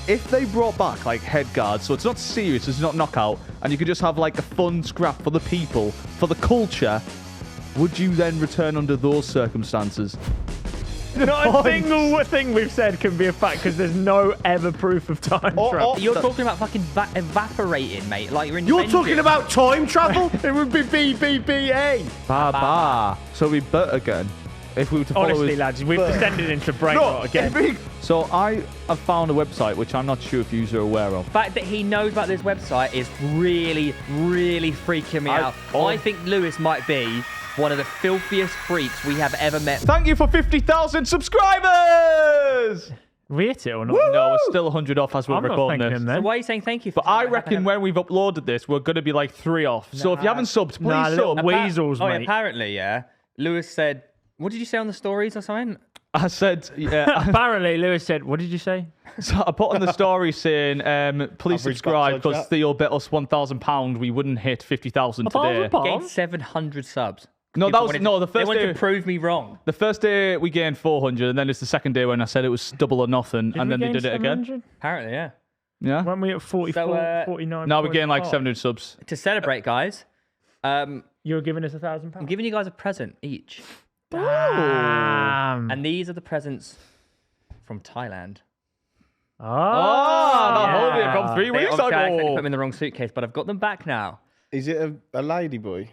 if they brought back like head guards, so it's not serious, it's not knockout, and you could just have like a fun scrap for the people, for the culture, would you then return under those circumstances? Not a single thing we've said can be a fact because there's no ever proof of time travel. You're talking about fucking evaporating, mate. Like you're in. You're talking about time travel? It would be BBBA. So we bet again. If we were to follow Honestly, lads, we've descended into brain rot again. So I have found a website which I'm not sure if you are aware of. The fact that he knows about this website is really, really freaking me out. I think Lewis might be one of the filthiest freaks we have ever met. Thank you for 50,000 subscribers! We hit it or not? Woo! No, it's still 100 off as we're I'm not recording thanking this. him then. So why are you saying thank you for But I reckon when we've uploaded this, we're going to be like 3 off. So if you haven't subbed, please sub. Weasels, mate. Apparently, yeah. Lewis said, what did you say on the stories or something? I said, yeah. Apparently, Lewis said, what did you say? So I put on the story saying, please subscribe because Theo bet us £1,000 we wouldn't hit 50,000 today. Gained 700 subs. No, that was the They first wanted day. to prove me wrong. The first day we gained 400, and then it's the second day when I said it was double or nothing, and then they did it again. Apparently, yeah. Yeah. Weren't we at 44, 49? Now we're getting like 700 subs. To celebrate, guys, You're giving us £1,000. I'm giving you guys a present each. Damn. And these are the presents from Thailand. Holding it from 3 weeks Obviously, I accidentally put ago. them in the wrong suitcase, but I've got them back now. Is it a lady boy?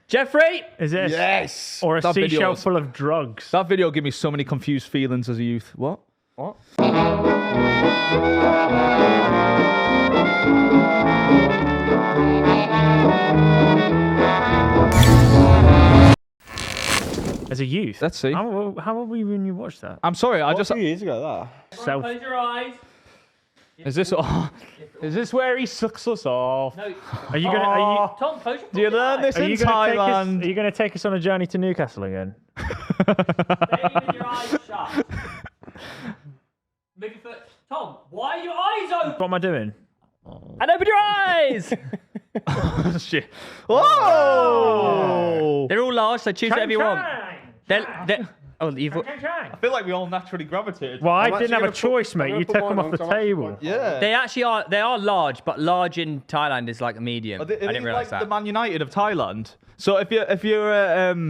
Jeffrey! Is it Yes! or a That video seashell was- full of drugs? That video gave me so many confused feelings as a youth. What? What? As a youth? Let's see. How old were you when you watched that? I'm sorry, I just... A few years ago, that. Close your eyes. Is this where he sucks us off? No. Are you gonna? Tom, close your Do you learn this Are in you gonna Thailand? Are you gonna take us on a journey to Newcastle again? Stay with your eyes shut. Move your foot. Tom, why are your eyes open? What am I doing? And open your eyes! Shit. Oh! They're all large, so choose whatever you want. You've... I feel like we all naturally gravitated. Well, I I'm didn't actually have a gonna choice, I'm mate. gonna You put took mine them off on, the 'cause I'm actually table. Yeah. They actually are. They are large, but large in Thailand is like a medium. Are they I didn't realise like that. the Man United of Thailand. So if you're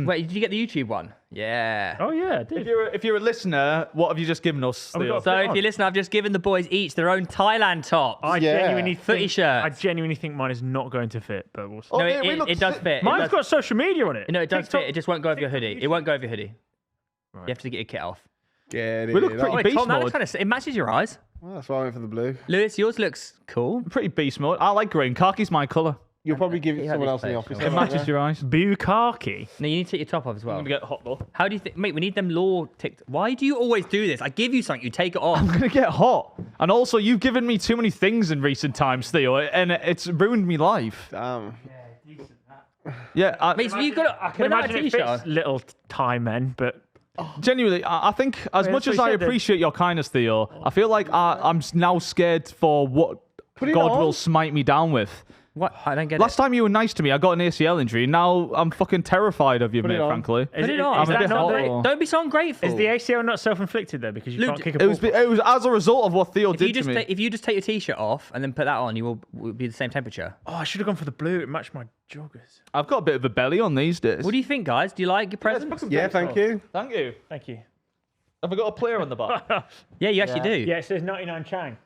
Wait, did you get the YouTube one? Yeah. Oh yeah, I did. if you're a listener, what have you just given us? we Theo? got- So if you listen, I've just given the boys each their own Thailand tops. I Yeah. genuinely Footy think, shirts. I genuinely think mine is not going to fit, but we'll see. Oh, No, yeah, we it, look it does sick. fit. Mine's it does, got social media on it. no, it does TikTok- fit. It just won't go over your hoodie. TikTok, It won't go over your hoodie. Right. You have to get your kit off. Get We look it pretty on. Wait, beast Tom, that mode. looks kind of. It matches your eyes. Well, that's why I went for the blue. Lewis, yours looks cool. Pretty beast mode. I like green. Khaki's my colour. You'll probably give it Yeah, to someone this else in the place, office. yeah. It matches your eyes. Bukkake. No, you need to take your top off as well. I'm gonna get hot though. How do you think, mate? We need them law ticked. Why do you always do this? I give you something, you take it off. I'm gonna get hot. And also, you've given me too many things in recent times, Theo, and it's ruined me life. Damn. Yeah, Mate, so you've got I can imagine it fits little Thai men, but genuinely, I think as Wait, much that's as what I he said then. appreciate your kindness, Theo, I feel like I'm now scared for what it God on. will smite me down with. What? I don't get Last it. time you were nice to me, I got an ACL injury. Now I'm fucking terrified of you, mate, it on. frankly. Put it is on. that bit not hot. the- Don't be so ungrateful. is the ACL not self-inflicted though because you Luke, can't kick a It ball? was as a result of what Theo if did you just to me. if you just take your t-shirt off and then put that on, you will be the same temperature. Oh, I should have gone for the blue. It matched my joggers. I've got a bit of a belly on these days. What do you think, guys? Do you like your present? Yeah, thank you. Thank you. Thank you. Have I got a player on the back? Yeah, you actually do. Yeah, it says 99 Chang.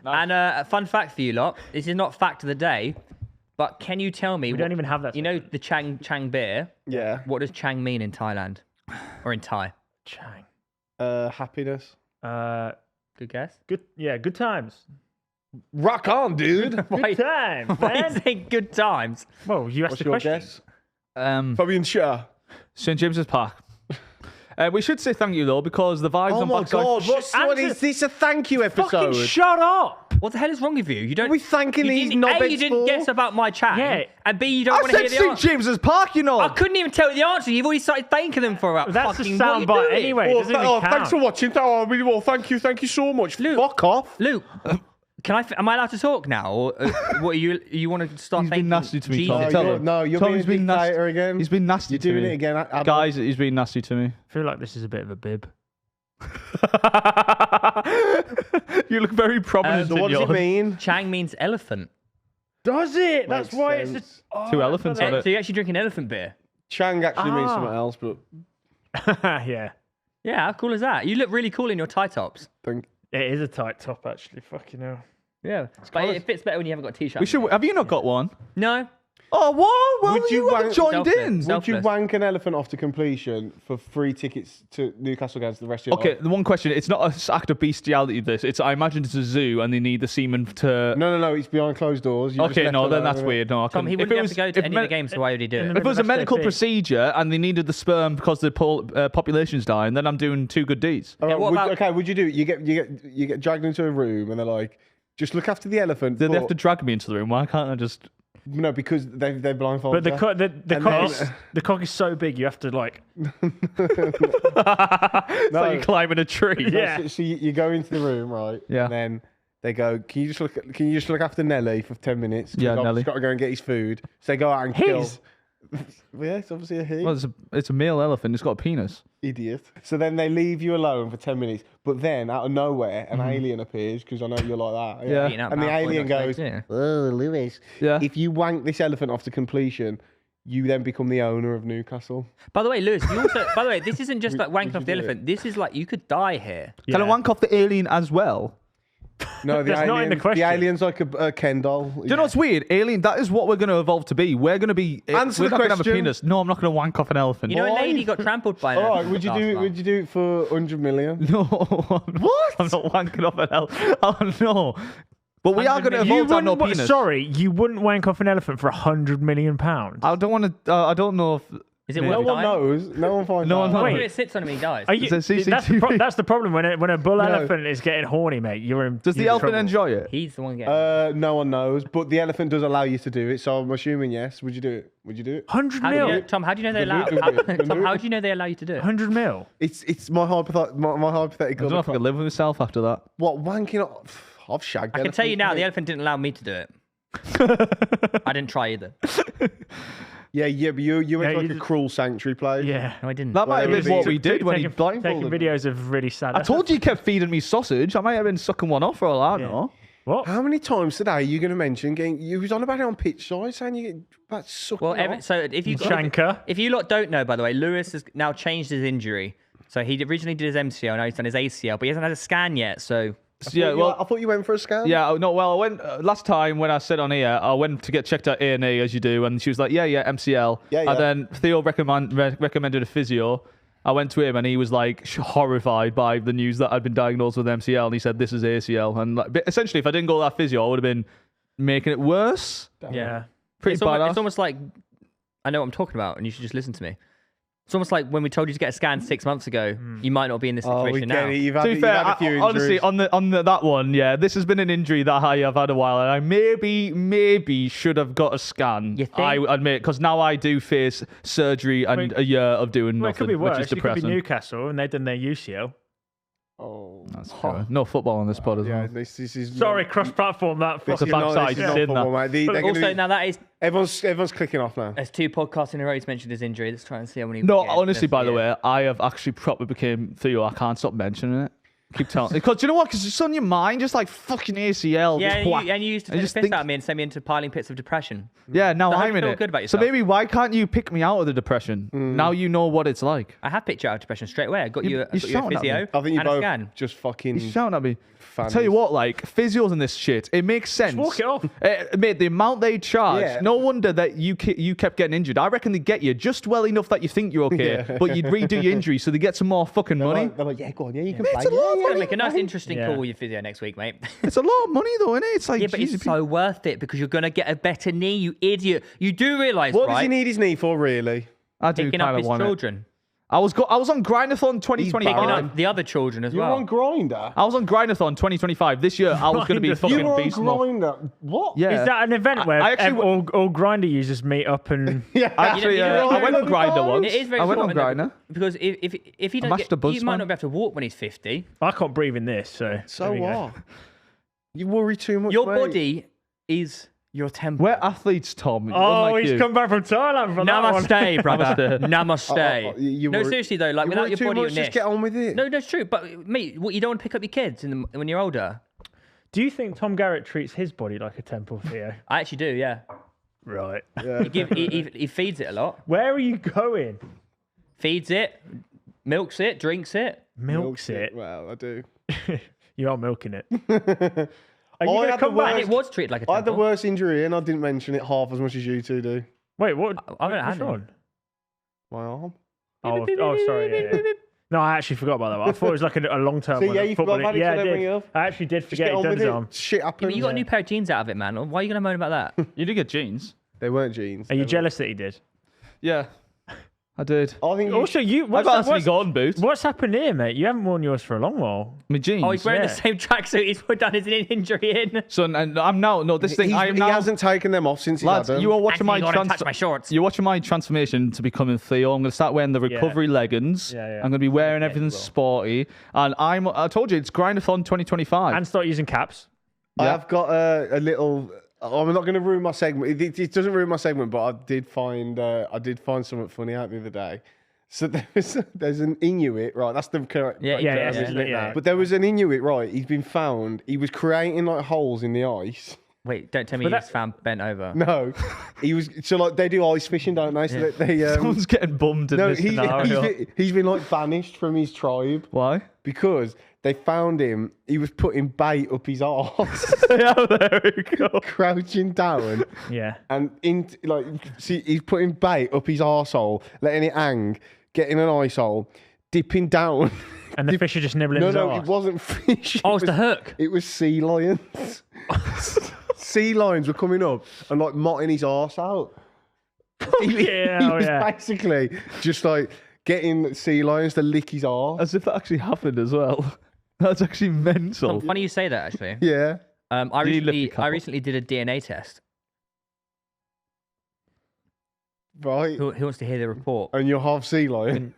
And a fun fact for you lot. This is not fact of the day, but can you tell me? We don't even have that. You know the Chang beer. Yeah. What does Chang mean in Thailand or in Thai? Chang. Happiness. Good guess. Good. Yeah, good times. Rock on, dude. Good times, Why you man. saying good times? Well, you asked What's the your question. guess? Fabian Shah. St James's Park. We should say thank you though, because the vibes Oh on my backside. God! What is this? A thank you episode? Fucking shut up. What the hell is wrong with you? You don't. Are we thanking you these didn't- A, knobheads you didn't for? guess about my Chang. Yeah. And B, you don't I want to hear said the St answer. James's Park, you know. I couldn't even tell you the answer. You've already started thanking them for about That's a fucking what you soundbite doing? anyway. It doesn't even count. thanks for watching. Oh, really well. Thank you so much. Luke. Fuck off. Luke, am I allowed to talk now? Or what you want to start He's thanking been nasty to me, Jesus? Tom. Tell him. You're Tom, being he's a been nasty. dictator again. He's been nasty You're to doing me. it again. Guys, he's been nasty to me. I feel like this is a bit of a bib. You look very prominent So in what does yours. it mean? Chang means elephant. Does it? That's Makes why sense. it's... Oh, Two elephants on it. So you actually drink an elephant beer? Chang actually means Ah. something else, but Yeah. Yeah, how cool is that? You look really cool in your tie tops. think It is a tight top, actually. Fucking hell. Yeah, but it fits better when you haven't got a t-shirt. We should. Have you not got one? No. Oh, what? Well, Would you you haven't wank- joined Selfless. in. Self- would you Selfless. wank an elephant off to completion for free tickets to Newcastle games the rest of your Okay, life? the one question. It's not an act of bestiality, this. It's, I imagine it's a zoo and they need the semen to... No, it's behind closed doors. You just Okay, left no, then alone that's with it. weird. No, I Tom, couldn't. he If wouldn't it be able was- to go to if any me- of the games, so why would he do in it? the If it was a Rest of medical their feet. procedure and they needed the sperm because the population's dying, then I'm doing two good deeds. All right, what about- okay, would you do it? You get dragged into a room and they're like, just look after the elephant. They have but- to drag me into the room. Why can't I just... No, because they're blindfolded. But the And cock then- the cock is so big, you have to, like... It's like you're climbing a tree. Yeah. So you go into the room, right? Yeah. And then they go, can you just look after Nelly for 10 minutes? 'Cause Yeah, I've Nelly. just got to go and get his food. So they go out and His? kill. Yeah, it's obviously a he. Well, it's a male elephant. It's got a penis. Idiot. So then they leave you alone for 10 minutes. But then, out of nowhere, an alien appears, because I know you're like that. Yeah. Eating out And the mouthful, alien not goes, snakes, yeah. oh, Lewis. Yeah. If you wank this elephant off to completion, you then become the owner of Newcastle. By the way, Lewis, you also... By the way, this isn't just like wanking would off the you do elephant. This is like, you could die here. Can I Yeah. wank off the alien as well? No, the That's alien, not in the question. alien's like a Ken doll. Do you know what's weird? Alien, that is what we're going to evolve to be. We're going to be... Answer we're the not going to have a question. penis. No, I'm not going to wank off an elephant. You know, a Why? lady got trampled by an All right, elephant would you last do? month. Would you do it for 100 million? No. What? I'm not wanking off an elephant. Oh, no. But we are going to evolve to have no penis. Sorry, you wouldn't wank off an elephant for £100 million? I don't want to... I don't know if... Is it Yeah. worth No one dying? knows. No one finds No out. one knows. What if Wait. it sits on him and he dies? Are you, Is it that's, CCTV? that's the problem when a bull No. elephant is getting horny, mate. You're in. Does the you're in elephant trouble. enjoy it? He's the one getting... No one knows, but the elephant does allow you to do it, so I'm assuming yes. Would you do it? Would you do it? 100 How do you mil. know, Tom, how do you know they Gonna allow... do it, gonna do it, gonna Tom, do how it. do you know they allow you to do it? 100 mil. It's my hypothetical. My I hypothetical. don't know if I could live with myself after that. What wanking off? I've shagged. I can tell you now, the elephant didn't allow me to do it. I didn't try either. Yeah, but you went Yeah, to like you a just- cruel sanctuary place. Yeah. No, I didn't. That might have Well, been what taking- we did when he taking blindfolded me. videos of really sad. I told you he kept feeding me sausage. I might have been sucking one off for all I know. What? How many times today are you going to mention getting? You was on about it on pitch side, saying you get about sucking. Well, off. so if you Shanker. if you lot don't know, by the way, Lewis has now changed his injury. So he originally did his MCL, now he's done his ACL, but he hasn't had a scan yet. So Yeah, well, I thought you went for a scan. yeah, no, well, I went last time when I said on here, I went to get checked at A&E as you do, and she was like, yeah, MCL. Yeah. And then Theo recommended a physio. I went to him, and he was like horrified by the news that I'd been diagnosed with MCL, and he said this is ACL. And like, but essentially, if I didn't go to that physio, I would have been making it worse. Yeah. Pretty it's almost, badass. it's almost like I know what I'm talking about, and you should just listen to me. It's almost like when we told you to get a scan 6 months ago, you might not be in this Oh, we situation get now. it. You've had, To be you've fair, had a few honestly, injuries. on that one, yeah, this has been an injury that I have had a while, and I maybe should have got a scan. You think? I admit, because now I do face surgery and Wait. a year of doing Well, it could be nothing, worse. which is It could be depressing. Newcastle and they've done their UCL. Oh, That's true. No football on this pod as yeah. well. This is Sorry, cross-platform that. It's a fucking- backside this is not sin, football, that. mate. They're gonna Also, be- now that is everyone's clicking off now. there's 2 podcasts in a row he's mentioned his injury. Let's try and see how many. No, we get. honestly, Let's by the see. way, I have actually properly became Theo. I can't stop mentioning it. Keep telling because you know what? Because it's on your mind, just like fucking ACL. Yeah, just and whack. you used to I take the just piss think- out of me and send me into piling pits of depression. Yeah, now So how do I'm you in feel it. good about So yourself? maybe why can't you pick me out of the depression? Now you know what it's like. I have picked you out of depression straight away. I got you, You I got you a shouting at me. physio I think you and a both scan. just fucking. He's shouting at me. Fannies. Tell you what, like physios and this shit, it makes sense. walk it off. Mate, the amount they charge, Yeah. no wonder that you kept getting injured. I reckon they get you just well enough that you think you're okay, Yeah. but you'd redo your injury so they get some more fucking money. They're like, yeah, go on, yeah, you can Mate, play. it's a lot of yeah, Gonna money. make a nice, interesting Yeah. call with your physio next week, mate. It's a lot of money though, isn't it? It's like, Yeah, but geez, it's so worth it because you're gonna get a better knee, you idiot. You do realise, What right? does he need his knee for, really? I do Picking kind up of his want it. children, I was on Grindathon 2025. picking up the other children as You were well. on Grinder. I was on Grindathon 2025 this year. I was going to be Grindr. fucking You were on beast mode. Grinder. What? Yeah. Is that an event where I actually all Grinder users meet up and... Yeah. Actually, You know, I went on Grindr times. once. It is very I went on important though, Grindr. because if he I doesn't mashed a get, buzz he might man. not be able to walk when he's 50. I can't breathe in this, so... So there we go. what? You worry too much. Your mate. body is Your temple. We're athletes, Tom. Oh, unlike he's you. come back from Thailand for that one. Namaste, brother. Namaste. Namaste. You No, worry- seriously though, like you without worry your too body, much, your just get on with it. No, that's true. But mate, what, you don't want to pick up your kids when you're older. Do you think Tom Garratt treats his body like a temple, Theo? I actually do. Yeah. Right. He feeds it a lot. Where are you going? Feeds it, milks it, drinks it. Milks it. Well, I do. You are milking it. Are I you going to had come the back? And it was treated like a I had the temple. worst injury and I didn't mention it half as much as you two do. Wait, what? I haven't What's had on? My arm. Oh, sorry. Yeah. No, I actually forgot about that one. I thought it was like a long-term See, one. yeah, you forgot about it, Yeah, so I don't bring it did. up. I actually did Just forget get he on done with his it. arm. Shit Yeah, happens. but you got a new pair of jeans out of it, man. Why are you going to moan about that? You did get jeans. They weren't jeans. Are you jealous that he did? Yeah, I did. I think you Also, I've actually gone boots. what's happened here, mate? You haven't worn yours for a long while. My jeans. Oh, he's wearing Yeah. the same tracksuit he's put down his injury in. So, and I'm now this thing. He now, hasn't taken them off since he lads. had them. You are watching Actually, my you gotta touch my shorts. You're watching my transformation to becoming Theo. I'm going to start wearing the recovery leggings. Yeah, yeah. I'm going to be wearing everything well. sporty, and I told you it's Grindathon 2025. And start using caps. I've got a little. I'm not going to ruin my segment. It doesn't ruin my segment, but I did find something funny out the other day. So there's an Inuit, right? That's the correct Yeah, term, yeah, isn't it? yeah. But there was an Inuit, right? He's been found. He was creating like holes in the ice. Wait, don't tell me But you that- just found bent over. No, he was. So like they do ice fishing, don't they? So they Someone's getting bummed in no, this he's scenario. he's been like banished from his tribe Why? because they found him. He was putting bait up his arse, Yeah, there we go. crouching down. Yeah. And see, he's putting bait up his arsehole, letting it hang, getting an ice hole, dipping down. And the fish are just nibbling No, his no, arse. it wasn't fish. Oh, it's the hook. It was sea lions. Sea lions were coming up and like motting his arse out. Yeah, he oh, was yeah. basically just like getting sea lions to lick his arse. As if that actually happened as well. That's actually mental. Funny you say that, actually. Yeah. I Did he lift your cup I up? recently did a DNA test. Right. Who wants to hear the report? And you're half sea lion.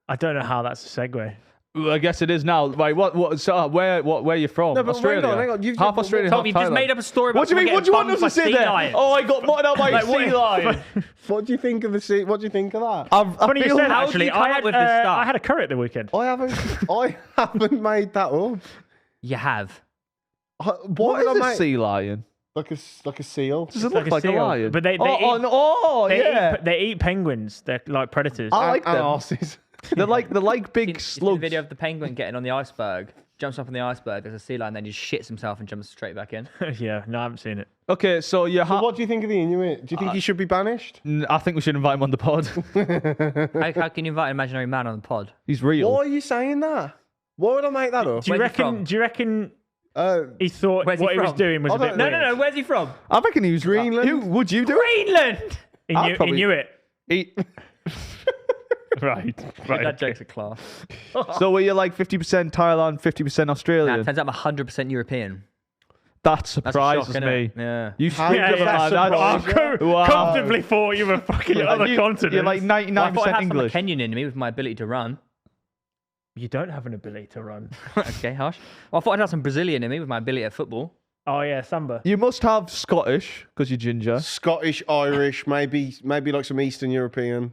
I don't know how that's a segue. Well, I guess it is now. Right, where are you from? No, but Australia. hang on. You've half just- Australia, Tom, half you've just Thailand. made up a story about What do you mean? What do you want us to say there? Oh, I got mutted out by a Like, what- sea lion. What do you think of the sea? What do you think of that? I Funny you feel said how actually. did you come I up had, with this stuff? I had a curry at the weekend. I haven't made that up. You have. What What did I is a make? sea lion? Like a seal. Does it It's look like a seal. lion? But they oh, eat, yeah. they eat penguins. They're like predators. I like and them. arses. They're like big You see the slugs. video of the penguin getting on the iceberg, jumps up on the iceberg, there's a sea lion, then just shits himself and jumps straight back in. Yeah, no, I haven't seen it. Okay, so you So have. what do you think of the Inuit? Do you think he should be banished? I think we should invite him on the pod. How can you invite an imaginary man on the pod? He's real. Why are you saying that? Why would I make that up? Do you Where's he reckon? from? Do you reckon Uh, he thought Where's he what he was from? doing was I a bit don't- No, weird? no, no. Where's he from? I reckon he was Greenland. Who would you do it? Greenland. I'd probably- He knew it. He- Right. That joke's a class. so were you like 50% Thailand, 50% Australian? Nah, turns out I'm 100% European. That That's a surprises shock, me. innit? Yeah. You How speak does of that that. surprise you? Wow. Comfortably thought you were fucking other continents. You're like Well, I 99% thought I had some English. Kenyan in me with my ability to run. You don't have an ability to run. Okay, harsh. Well, I thought I'd have some Brazilian in me with my ability at football. Oh yeah, Samba. You must have Scottish because you're ginger. Scottish, Irish, maybe like some Eastern European.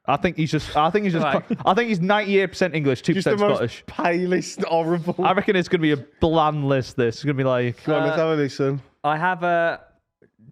I think he's just. Right. I think he's 98% English, 2% Just the most Scottish. palest, horrible. I reckon it's gonna be a bland list. This it's gonna be like. Go on, let's have a listen. I have a.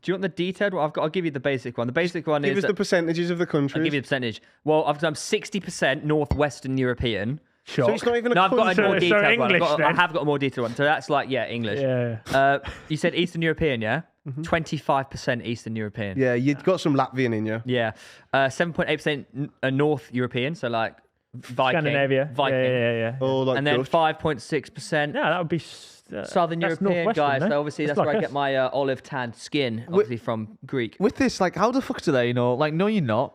Do you want the detailed one? I'll give you the basic one. The basic one Give is. us the percentages of the I'll countries. give you the percentage. Well, I'm 60% Northwestern European. Shock. So it's not even a No, I've got a country. more So detailed one. English, I then. have got a more detailed one. So that's like, yeah, English. Yeah. You said Eastern European, yeah? 25% Eastern European. Yeah, you've got some Latvian in you. Yeah. 7.8% North European, so like Viking. Scandinavia. Viking. Yeah. Oh, like And then Dutch. 5.6% Yeah, that would be Southern that's European Northwestern, guys. no? So obviously That's that's where like I get us. my olive tanned skin, obviously from Greek. With this, like, how the fuck do they know? Like, no, you're not.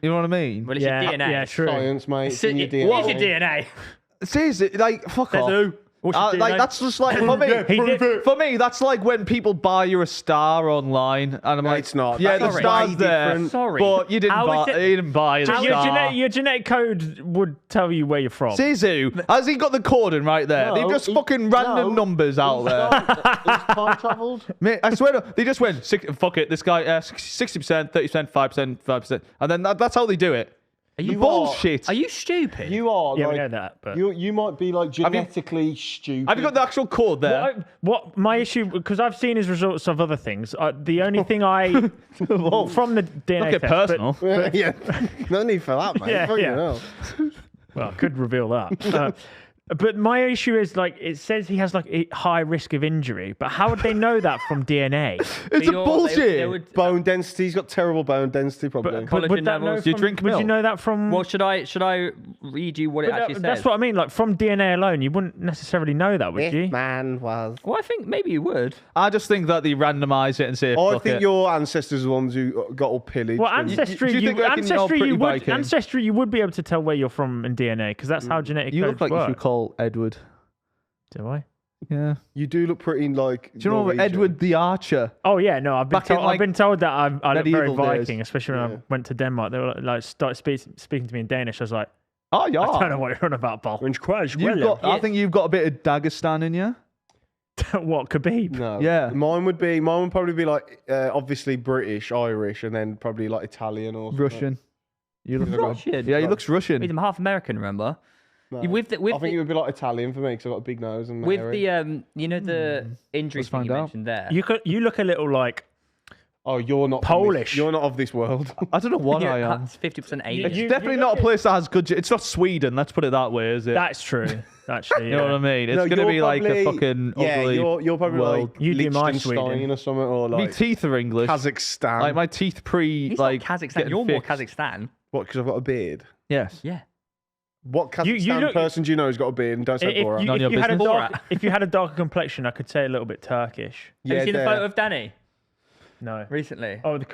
You know what I mean? Well, it's Yeah, your DNA. yeah, true. Science, mate. It's So in your it is DNA. your DNA. Seriously, like, fuck Says off. who? What's your Like DNA? that's just like for me. He did- For me, that's like when people buy you a star online, and I'm like, it's not. Yeah, the That's star's way there, different. Sorry. but you didn't How buy. is it- You didn't buy the star. your genetic code would tell you where you're from. Sisu, has he got the coding right there? No, They've just he- fucking random no. numbers out there. He's time travelled. Mate, I swear, they just went, fuck it, this guy, 60%, 30%, 5%, 5%. And then that's how they do it. Are you Bullshit. Are you stupid? You are. Yeah, like, we know that, but- you might be like genetically stupid. Have you got the actual code there? What my issue, because I've seen his results of other things. The only thing I from the DNA Look at test, personal. Yeah, no need for that, mate. Yeah, Fucking yeah. hell. well, I could reveal that. But my issue is like it says he has like a high risk of injury, but how would they know that from DNA? It's a bullshit. They would, Bone density. He's got terrible bone density, probably. Collagen would that know levels. Do you from- drink Would you milk? know that from? well, should I read you what it but actually says? that's what I mean. Like from DNA alone, you wouldn't necessarily know that, would you? man was. Well, I think maybe you would. I just think that they randomise it and say, I fuck think it. your ancestors are the ones who got all pillaged. Well, and- ancestry, do you think they reckon you're pretty Viking? you would be able to tell where you're from in DNA because that's how genetic You codes look like work. you should call Edward. Do I? Yeah. You do look pretty like. Do you know Edward the Archer? Oh yeah, no, I've been Back in, told. like, I've been told that I look very medieval days. Viking, especially when I went to Denmark. They were like started speaking to me in Danish. I was like, Oh, yeah. I don't know what you're on about, Paul. I think you've got a bit of Dagestan in you. What Khabib? No. Yeah. Mine would probably be like obviously British, Irish, and then probably like Italian or something. Russian. You look Russian? Yeah, he looks Russian. I'm half American, remember? No. With I think it would be like Italian for me because I've got a big nose and with hairy. the you know the injury Let's thing find you out. mentioned there. You look a little like Oh, you're not Polish. You're not of this world. I don't know what I am. It's 50% Asian. It's You- definitely you not look a place that has good. It's not Sweden. Let's put it that way, is it? that's true. Actually, You know what I mean? It's No, going to you're be like a probably- fucking yeah, ugly you're probably world. like You do my Liechtenstein Sweden. or something, or My like teeth are English. Kazakhstan. Like my teeth He's like not Kazakhstan. getting You're more fixed. Kazakhstan. What? Because I've got a beard. Yes. Yeah. What Kazakhstan look- person do you know who's got a beard and don't say If Borat? None of your you had a business. dark, if you had a darker complexion, I could say a little bit Turkish. Have you seen the they're- photo of Danny No. recently? Oh, the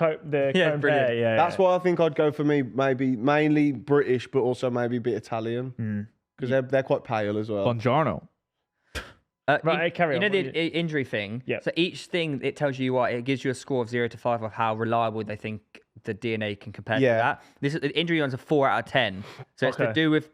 Yeah, comb brilliant. hair, yeah. That's yeah. why I think I'd go for me. Maybe mainly British, but also maybe a bit Italian because they're quite pale as well. Buongiorno. Right, carry you on, know what the injury thing? Yeah. So each thing, it tells you what, it gives you a score of 0 to 5 of how reliable they think the DNA can compare Yeah. to that. The injury one's a 4 out of 10. So it's to Okay. do with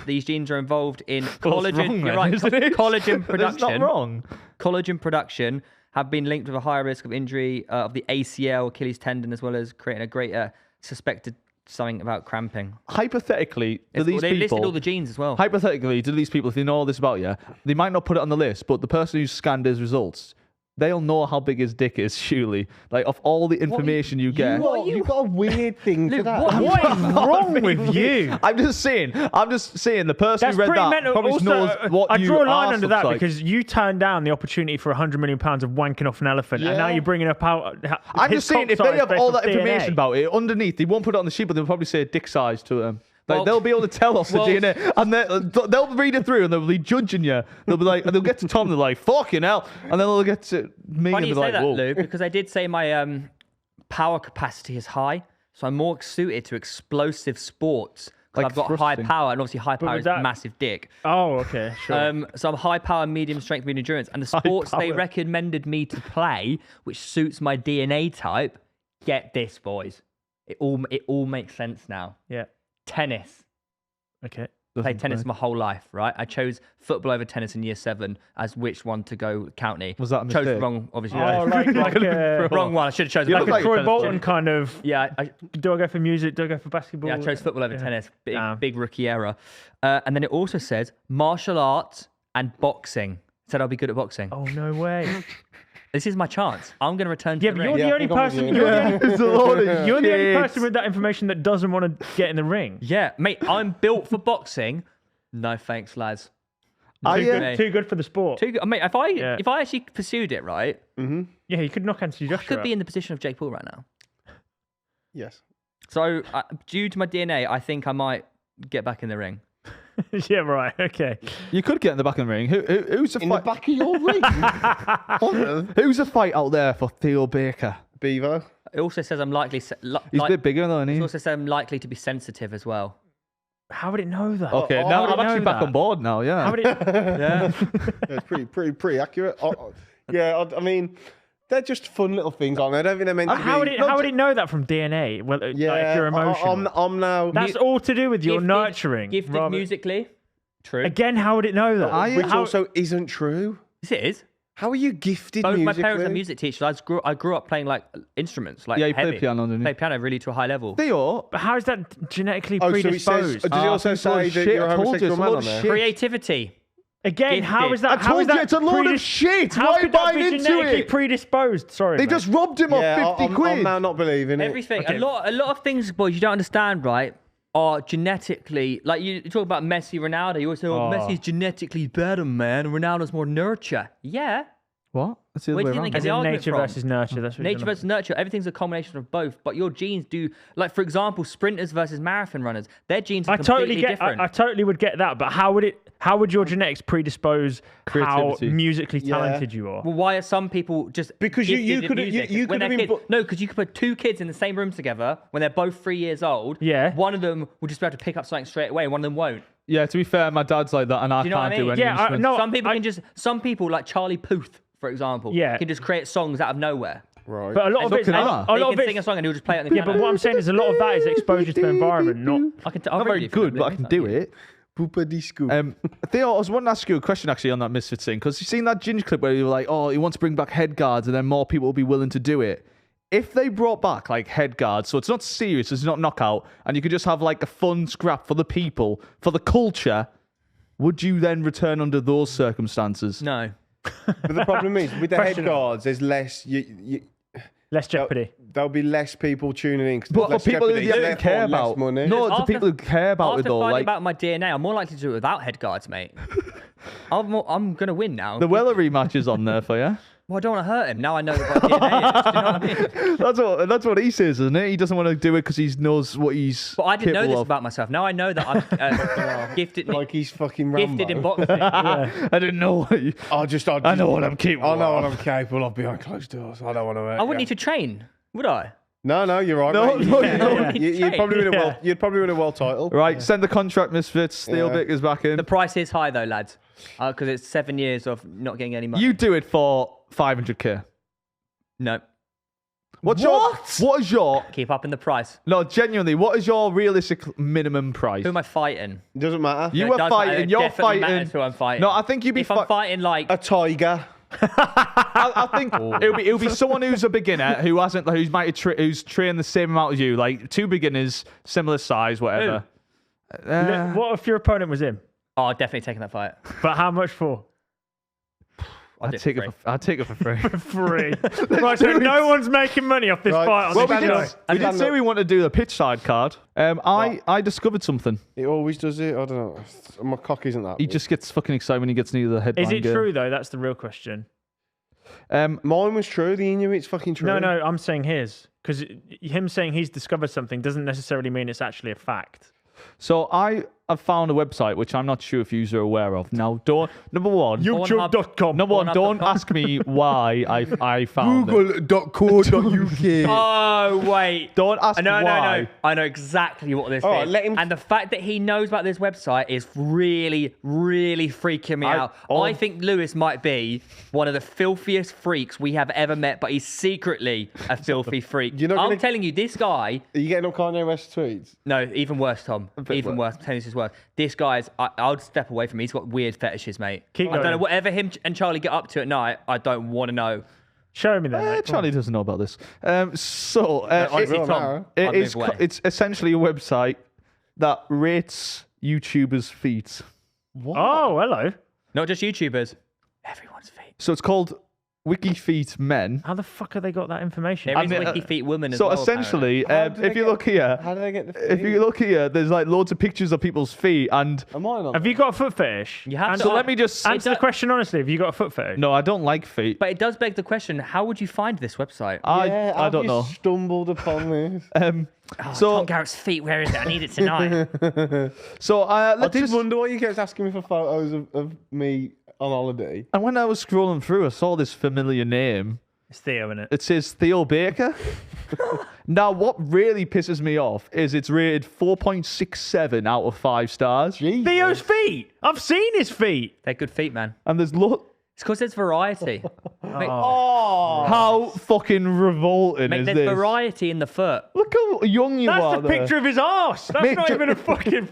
these genes are involved in What's collagen. wrong You're then, right, isn't it? collagen That's production. not wrong. Collagen production have been linked with a higher risk of injury of the ACL, Achilles tendon, as well as creating a greater suspected something about cramping. Hypothetically, do these They listed people? all the genes as well. Hypothetically, do these people, if they know all this about you, they might not put it on the list, but the person who scanned his results, they'll know how big his dick is, surely. Like, of all the information you get. You've got a weird thing to Luke, that. What is wrong with you? I'm just saying, the person That's who read pretty that mental. probably Also, knows what I you draw a line arse under looks that like. because you turned down the opportunity for £100 million of wanking off an elephant, and now Yeah. you're bringing up how. I'm his just saying, cock if they size have based all off that information DNA. about it, underneath, they won't put it on the sheet, but they'll probably say dick size to them. Like, Well- they'll be able to tell us well- the DNA, and they'll read it through, and they'll be judging you. They'll be like, and they'll get to Tom, and they're like, fucking hell, and then they'll get to me, Funny and you they're say like, that, whoa. Luke, because I did say my power capacity is high, so I'm more suited to explosive sports. 'Cause Like I've got high thrusting. power, and obviously high power with is that- massive dick. Oh, okay, sure. So I'm high power, medium strength, medium endurance, and the sports they power. recommended me to play, which suits my DNA type. Get this, boys. It all makes sense now. yeah. Tennis. Okay. Played tennis my whole life, right? I chose football over tennis in year 7 as which one to go county. Was that a chose mistake? wrong, obviously. Oh, like Wrong one. I should have chosen like football a over Troy tennis. Bolton kind of. Yeah, Do I go for music? Do I go for basketball? I chose football over tennis. Big, Damn. big rookie error. And then it also says martial arts and boxing. Said I'll be good at boxing. Oh no way! This is my chance. I'm going to return to Yeah, the but ring. you're the I only think I'm with person. you. You're the only, It's a load of you're the only shit. person with that information that doesn't want to get in the ring. Yeah, mate, I'm built for boxing. No thanks, lads. Are Too you? good, too good for the sport. Too good. Mate, if I actually pursued it right, Yeah, you could knock Anthony I Joshua. could be in the position of Jake Paul right now. Yes. So, due to my DNA, I think I might get back in the ring. Yeah, right. Okay. You could get in the back of the ring. Who's a In the fight? back of your ring. Who's a fight out there for Theo Baker? Beaver. It also says I'm likely. He's a bit bigger though, isn't It he? also says I'm likely to be sensitive as well. How would it know that? Okay, Oh, now how would I'm it actually know back that? on board now. Yeah. How would it? Yeah. Yeah, it's pretty accurate. Yeah, I mean, they're just fun little things, aren't they? I don't think they're meant to How would be. it know that from DNA? Well, like, Yeah, if you're emotional. I'm now. That's all to do with your nurturing. Gifted rather- musically. True. Again, how would it know that? which How- also isn't true. Yes, it is. How are you gifted Both my musically? parents are music teachers. I grew up playing like instruments, like Yeah, you heavy. played piano, didn't you? Played piano really to a high level. Theo. But how is that genetically Oh, so it says. predisposed? Does it also say that you're a homosexual man on there? Creativity. Again, how is that? I how told is that you it's a load of predis- shit. How Why could that buying be into genetically it? predisposed? Sorry, They mate. just robbed him Yeah, off 50 I'm quid. now not believing it. Everything. Okay. A lot of things, boys, you don't understand, right? Are genetically like you talk about Messi, Ronaldo. You always say, "Oh, Messi's genetically better, man. Ronaldo's more nurture." Yeah. What? That's the Where other do way you think around. As the in argument nature from? versus nurture. That's what Nature you're versus nurture, everything's a combination of both. But your genes do, like for example, sprinters versus marathon runners. Their genes are I totally completely get. different. I totally would get that. But how would your genetics predispose how Creativity. musically talented you are? Well, why are some people just Because you gifted at could have- music you when could have they're been kids? put- No, because you could put two kids in the same room together when they're both 3 years old. Yeah. One of them will just be able to pick up something straight away, and one of them won't. Yeah, to be fair, my dad's like that, and I you know what can't I do mean? any Yeah, instruments. no, Some people can just. Some people like Charlie Puth, for example. Yeah. Can just create songs out of nowhere. Right. But a lot of it, can I. a He lot can of sing a it. song and he'll just play it on the Yeah, piano. but what I'm saying is a lot of that is exposure to the environment, not. I'll Not read very you if you good, don't but I believe can me. do it. Poopa di scoop. Theo, I was wanting to ask you a question actually on that Misfits thing, because you seen that Ginge clip where you were like, oh, he wants to bring back head guards and then more people will be willing to do it. If they brought back like head guards, so it's not serious, it's not knockout, and you could just have like a fun scrap for the people, for the culture, would you then return under those circumstances? No. But the problem is with the head Questionable. guards, there's less. Less jeopardy. There'll be less people tuning in. 'Cause But there's for less people who jeopardy, didn't therefore care less about, money. no, the After- people who care about After it though, finding like about my DNA, I'm more likely to do it without head guards, mate. I'm gonna win now. the Weller rematch is on there for you. Well, I don't want to hurt him. Now I know what my DNA is. Do you know what I mean? That's what he says, isn't it? He doesn't want to do it because he knows what he's. But I didn't know capable this of. about myself. Now I know that I'm gifted. Like he's fucking Rambo. Gifted in boxing. I didn't know. What you, I know what I'm capable I know of. what I'm capable of behind closed doors. I don't want to hurt I wouldn't you. need to train, would I? No, you're right. No, mate. no, You- you don't. You'd probably win a Yeah. world. You'd probably win a world title. Right, send the contract, Misfits. Steel Yeah. Bick is back in. The price is high though, lads, because it's 7 years of not getting any money. You do it for 500k. No, What is your? keep up in the price. No, genuinely, what is your realistic minimum price? Who am I fighting? It doesn't matter. You It were does fighting. matter. It You're definitely fighting. matters who I'm fighting. No, I think you'd be. If I'm fighting like A tiger. I think it'll be someone who's a beginner who hasn't, who's trained the same amount as you, like two beginners, similar size, whatever. What if your opponent was him? oh, definitely taking that fight. But how much for? I'll do I'd take for it. free. I'd take it for free. Free. Right, so no one's making money off this Right. fight on Well, this we show. did, we did say we want to do the pitch side card. I discovered something. It always does it. I don't know. My cock isn't that. He big. just gets fucking excited when he gets near the headline. Is it game. true though? That's the real question. Mine was true. The Inuit's fucking true. No, I'm saying his. Because him saying he's discovered something doesn't necessarily mean it's actually a fact. So I have found a website which I'm not sure if you are aware of. Now, number one, YouTube.com. number one, don't ask me why I found it. Google.co.uk. Oh wait. Don't ask No. why. I know exactly what this All right, is. let him- And the fact that he knows about this website is really, really freaking me out. I think Lewis might be one of the filthiest freaks we have ever met, but he's secretly a filthy freak. You're not I'm gonna- telling you, this guy. Are you getting up Kanye West tweets? No, even worse, Tom. bit Even worse. worse. I'm telling you this is worse. This guy's. I'll step away from him. He's got weird fetishes, mate. Keep I don't going. know. Whatever him and Charlie get up to at night, I don't want to know. Show me that. mate. Come on. Charlie doesn't know about this. Honestly, Honestly, will Tom, now. I'd it's move away. it's essentially a website that rates YouTubers' feet. Oh, hello. Not just YouTubers. Everyone's feet. So it's called Wiki Feet Men. How the fuck have they got that information? There I is mean, Wiki Feet women as So well. essentially, How do they if you get- look here, How do they get the if you look here, there's like loads of pictures of people's feet, and Am I not? Have you got a foot fetish? You have Answer- to- so let me just. Answer the question honestly. Have you got a foot fetish? No, I don't like feet. But it does beg the question: how would you find this website? I have don't you know. Stumbled upon this. So Tom Garratt's feet. Where is it? I need it tonight. so I let's did just. wonder why you kept asking me for photos of me on holiday. And when I was scrolling through, I saw this familiar name. It's Theo, innit? It says Theo Baker. Now, what really pisses me off is it's rated 4.67 out of 5 stars. Jesus. Theo's feet. I've seen his feet. They're good feet, man. And there's It's because there's variety. Mate, how fucking revolting mate, is there's this? variety in the foot. Look how young you That's are. the there. picture of his arse. That's Mate, not even a fucking.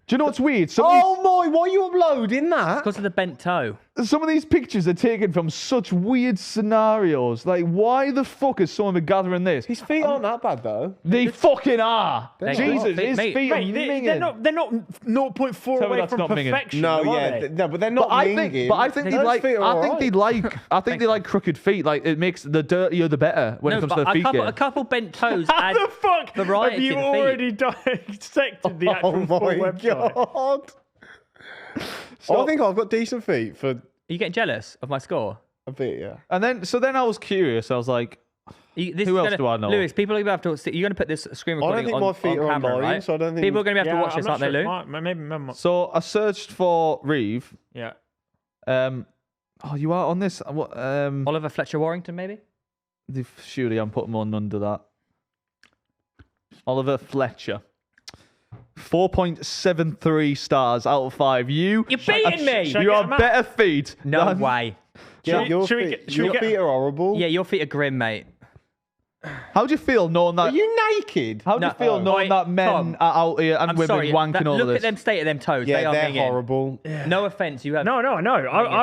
Do you know what's weird? Some of these- Oh my! Why are you uploading that? Because of the bent toe. some of these pictures are taken from such weird scenarios. Like, why the fuck is someone been gathering this? His feet aren't that bad though. They fucking are. They're Jesus, good. his Mate, feet are Mate, minging. they're not 0.4 Tell me away that's from not minging. perfection. No, though, are yeah, they? no, but they're not. But I minging. think, Those they like. feet are I think alright. they like. I think they like crooked feet. Like it makes the dirtier the better when it comes to but the feet. a game. couple bent toes How add the fuck variety have you to the feet. already dissected the actual Oh full my website? god! I think I've got decent feet for Are you getting jealous of my score? a bit. Yeah. And then I was curious. I was like, This Who is else do I know? Lewis, people are going to have to see. You're going to put this screen I don't recording think on, my feet on are camera, online, right? so I don't think People are going to be able to watch this, I'm aren't not they, sure. Lou? Maybe. so I searched for Reeve. Yeah. Oh, you are on this. What? Oliver Fletcher Warrington, maybe? Surely I'm putting one under that. Oliver Fletcher. 4.73 stars out of 5. You're beating me! Should I You get are them out? better feet. No than- way. Yeah, your should we feet, get- should we your get- feet are horrible. Yeah, your feet are grim, mate. How do you feel knowing that? Are you naked? How do you No, feel knowing wait, that men Tom, are out here and I'm women sorry. wanking all look of this? at them state of them toes. Yeah, they are they're minging. horrible. No offense, you have. No.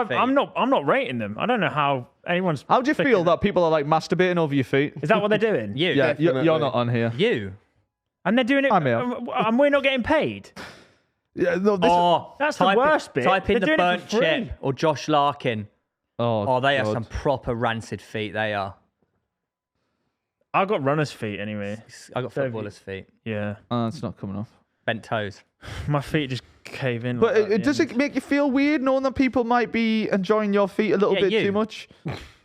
feet. I'm not rating them. I don't know how anyone's. How do you thinking feel that people are like masturbating over your feet? Is that what they're doing? You. Yeah, you're Definitely. not on here. You. And they're doing it. I'm here. And we're not getting paid. Yeah, no, this. Oh, That's the type worst bit. Type in They're the doing it burnt for free. chip or Josh Larkin. Oh, they are God. some proper rancid feet. They are. I got runner's feet anyway. I got footballers' feet. Yeah. It's not coming off. Bent toes. My feet just cave in. But like that at the does end. it make you feel weird knowing that people might be enjoying your feet a little Yeah, bit you. too much?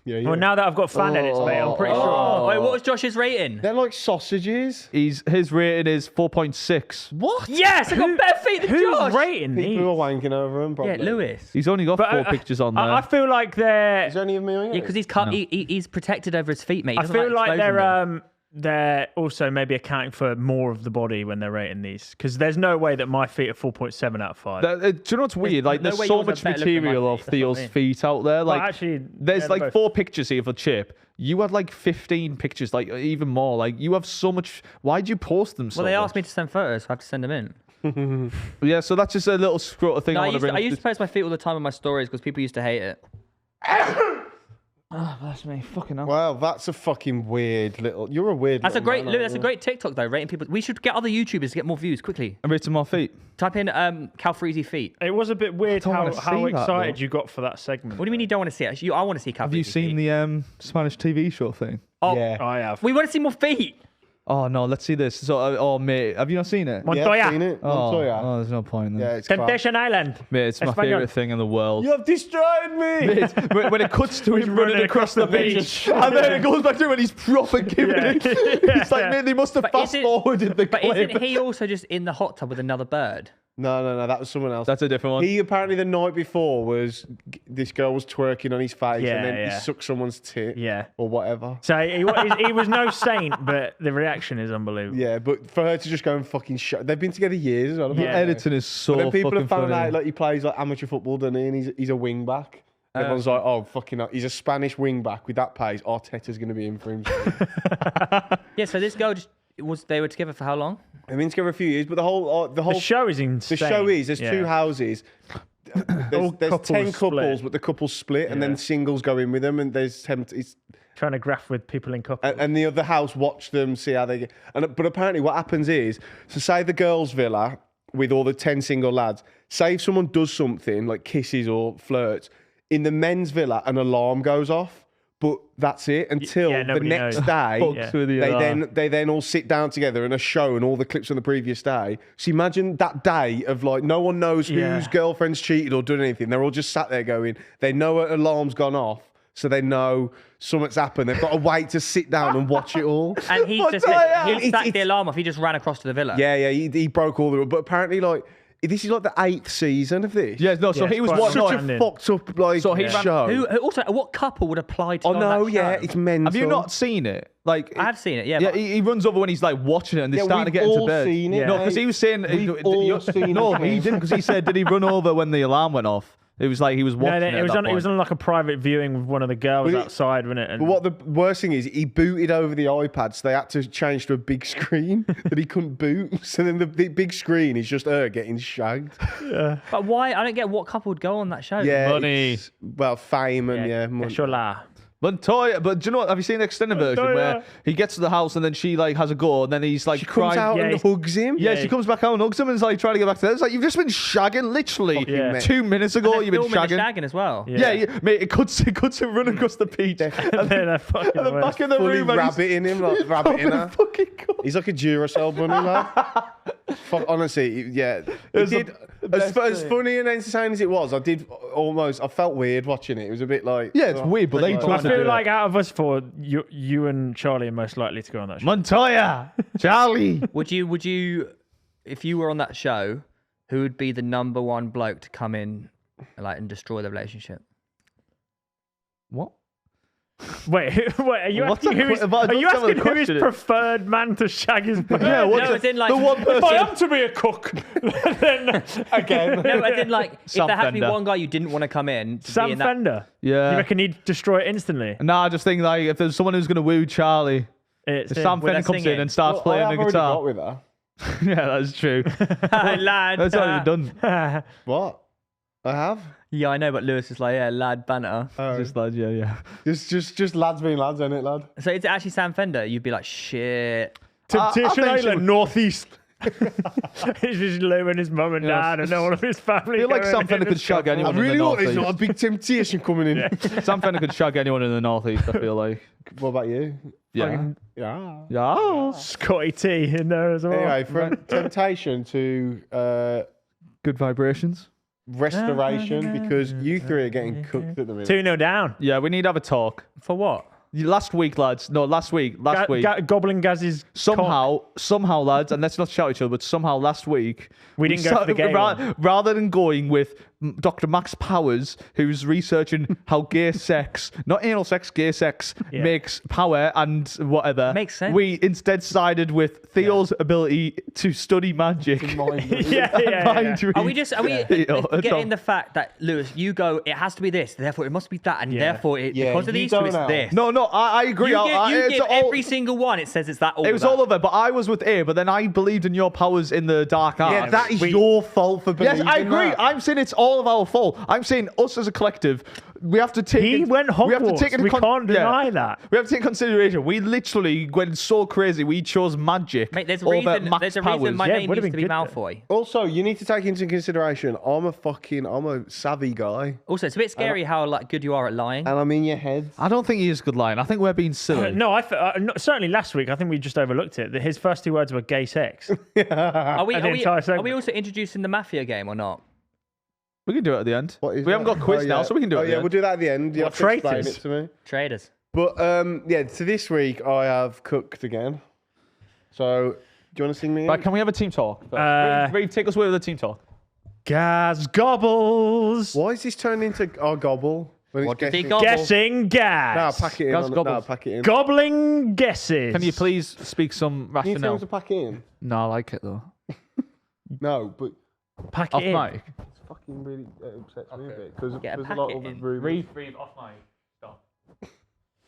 Yeah, yeah. Well, now that I've got fan edits, mate, I'm pretty sure. Oh, wait, what was Josh's rating? They're like sausages. His rating is 4.6. What? Yes, I got better feet than Who's Josh. rating these? People are wanking over them. Yeah, Probably. Lewis. He's only got But, 4 pictures on there. I feel like they're. Is there any of me on it? Yeah, because he's protected over his feet, mate. He I doesn't feel like exposing them. they're also maybe accounting for more of the body when they're rating these, because there's no way that my feet are 4.7 out of 5. Do you know what's weird? Like, no there's way so yours are much better looking than my material of feet, that's what I Theo's mean. feet out there. Like, actually, there's yeah, like they're both- 4 pictures here for Chip. You had like 15 pictures, like even more. Like, you have so much. Why'd you post them so Well, they much? asked me to send photos, so I have to send them in. Yeah, so that's just a little scrotal thing No, I I want to bring used up. to post my feet all the time on my stories because people used to hate it. Oh, that's me. Fucking hell. Well, that's a fucking weird little. You're a weird. That's a little great, man, Lou, that's a aren't great TikTok though, rating people. We should get other YouTubers to get more views quickly. I'm rating my feet. Type in Calfreezy feet. It was a bit weird don't how wanna see that, excited though. you got for that segment. What do you mean you don't want to see it? I want to see Calfreezy. Have you seen feet. the Spanish TV show thing? Oh, Yeah. I have. we want to see more feet. Oh no, let's see this. So, oh mate, have you not seen it? you? Yeah, Montoya. I've seen it. Oh, Montoya. oh, there's no point. Then. Yeah, it's crap. Temptation Island. Mate, it's my Espanol. favorite thing in the world. You have destroyed me. Mate, when it cuts to him running across the beach, beach. and then it goes back to when he's proper giving Yeah. it. It's like, mate, they must have But fast isn't- forwarded the But clip. isn't he also just in the hot tub with another bird? No, that was someone else. That's a different one. He apparently the night before was this girl was twerking on his face, Yeah, and then yeah. he sucked someone's tit, Yeah. or whatever. So he was no saint, but the reaction is unbelievable. Yeah, but for her to just go and fucking they've been together years as well. Yeah. Editing is so But then people fucking have found funny. out like he plays like amateur football, doesn't he? And he's a wing back. Everyone's like, oh fucking hell, he's a Spanish wing back with that pace. Arteta's going to be in for him. Yeah. So this girl they were together for how long? They've been together a few years, but the whole The show is insane. the show is there's Yeah. 2 houses. All There's couples 10 couples, split. but the couples split, and Yeah. then singles go in with them, and there's 10. It's, Trying to graft with people in couples. and the other house watch them, see how they get. But apparently, what happens is, so say the girls' villa with all the 10 single lads. Say if someone does something like kisses or flirts in the men's villa, an alarm goes off. But that's it until yeah, the nobody next knows. day. Fucks with the alarm. They then all sit down together and are shown all the clips from the previous day. So imagine that day of like no one knows Yeah. whose girlfriend's cheated or done anything. They're all just sat there going, they know an alarm's gone off, so they know something's happened. They've got to wait to sit down and watch it all. And he What just the hell? he sacked It's- the alarm off. He just ran across to the villa. Yeah, he broke all the rules. But apparently, like, this is like the 8th season of this. Yeah, no. So Yeah, he was it's quite what? Such No, a fucked up like So he ran- show. Who also, what couple would apply to I go on know, that yeah, show? it's mental. have you not seen it? Like, I have seen it, yeah. Yeah, but- he runs over when he's like watching it, and they're Yeah, starting to we've get into all bed. seen it, Yeah. No, mate. because he was saying, We've all seen no, it, he Kev. didn't, because he said, did he run over when the alarm went off? It was like he was watching No, it. it at was that on. It was point. on like a private viewing with one of the girls But outside, wasn't it? And But what the worst thing is, he booted over the iPad, so they had to change to a big screen that he couldn't boot. So then the big screen is just her getting shagged. But why? I don't get what couple would go on that show. Yeah, Money. it's- well, fame and money. Shola. Montoya, but do you know what? Have you seen the extended version Montoya. where he gets to the house and then she like has a go and then he's like She comes crying. out Yeah, and he's- hugs him. Yeah, Yeah. she comes back out and hugs him and is like trying to get back to her. It's like, you've just been shagging literally Fucking Yeah. 2 minutes ago. They're You've been filming the shagging. shagging as well. Yeah, mate, it cuts him running across the beach. And then I fucking At the worst. back of the Fully room. and he's rabbiting him, like rabbiting her. fucking cool. He's like a Duracell bunny, lad. Fuck, honestly, yeah. was It did. the As best funny and entertaining as it was, I felt weird watching it. It was a bit like. Yeah, it's weird, but they like- trying I to feel do like it. out of us four, you and Charlie are most likely to go on that show. Montoya, Charlie. Would you, if you were on that show, who would be the number one bloke to come in, like, and destroy the relationship? What? Wait, are you What's asking that who is? que- but Are you that's not asking the who is question. preferred man to shag his bird? Yeah, what's No, as in, like, the one If I person? am to be a cook, then Again. No, as in, like, if Sam there had to be Fender. one guy you didn't want to come in to be Sam in that, Fender. Yeah. You reckon he'd destroy it instantly? Nah, I just think like if there's someone who's gonna woo Charlie, It's if him. Sam With Fender her comes in singing. and starts I playing have the already got guitar. with her. Yeah, that's true. lad. That's already done. What? I have. Yeah, I know, but Lewis is like, yeah, lad banter. Just that, yeah. Just lads being lads, ain't it, lad? So is it actually Sam Fender? You'd be like, shit. Temptation I think she Island, would- Northeast. He's just Lou and his mum and dad and all of his family. I feel like going Sam in Fender and could shag stuff. I anyone in really the want there's not a northeast. big temptation coming in. Sam Fender could shag anyone in the northeast. I feel like. What about you? Yeah. Fucking Yeah. Yeah. Scotty T in there as well. Anyway, from temptation to Good vibrations. restoration, because you three are getting cooked at the minute. 2-0 down. Yeah, we need to have a talk. For what? Last week, lads. No, last week. Goblin Gaz's Somehow, lads, and let's not shout at each other, but somehow last week We didn't go for the gay one. Rather than going with Dr. Max Powers, who's researching how gay sex, not anal sex, gay sex makes power and whatever. Makes sense. We instead sided with Theo's ability to study magic. yeah. Mind read. Are we Theo, forgetting the fact that, Lewis, you go, it has to be this, therefore it must be that, and therefore because of you these two, go it's now. this. No, I agree. You It's give all- every single one, it says it's that all It was that. all of it, but I was with A, but then I believed in your powers in the dark arts. Yeah, that is your fault for Yes, believing I agree. that. I'm saying it's all of our fault. I'm saying us as a collective, we have to take. He went We have to Hogwarts. take into We can't deny that. We have to take consideration. We literally went so crazy. We chose magic Mate, there's a over reason, Max there's a powers. reason my Yeah, name would've used to been be good, Malfoy. Also, you need to take into consideration, I'm a savvy guy, Also, it's a bit scary how like good you are at lying. and I'm in your head. I don't think he is good lying. I think we're being silly. No, certainly last week, I think we just overlooked it. His first 2 words were gay sex. Are we, the entire segment. are we also introducing the Mafia game or not? We can do it at the end. What is We haven't that? got quiz Oh, now, yeah. so we can do it. Oh at the yeah, end. we'll do that at the end. You What, have to explain traitors? it to me. Traders. But yeah, so this week I have cooked again. So do you want to sing me in? Right, can we have a team talk? Reeve, take us away with the team talk. Gaz gobbles. Why is this turned into our gobble? When What it's did he guessing? gobble? Guessing No, gas. pack it in. Gaz No, gobbles. pack it in. Gobbling guesses. Can you please speak some Can you tell rationale? him to pack it in? No, I like it though. No, but pack Off it in? mic. it's fucking really upsets me a bit because Yeah, there's a pack lot it of in. room. Reeve, off mic. Stop.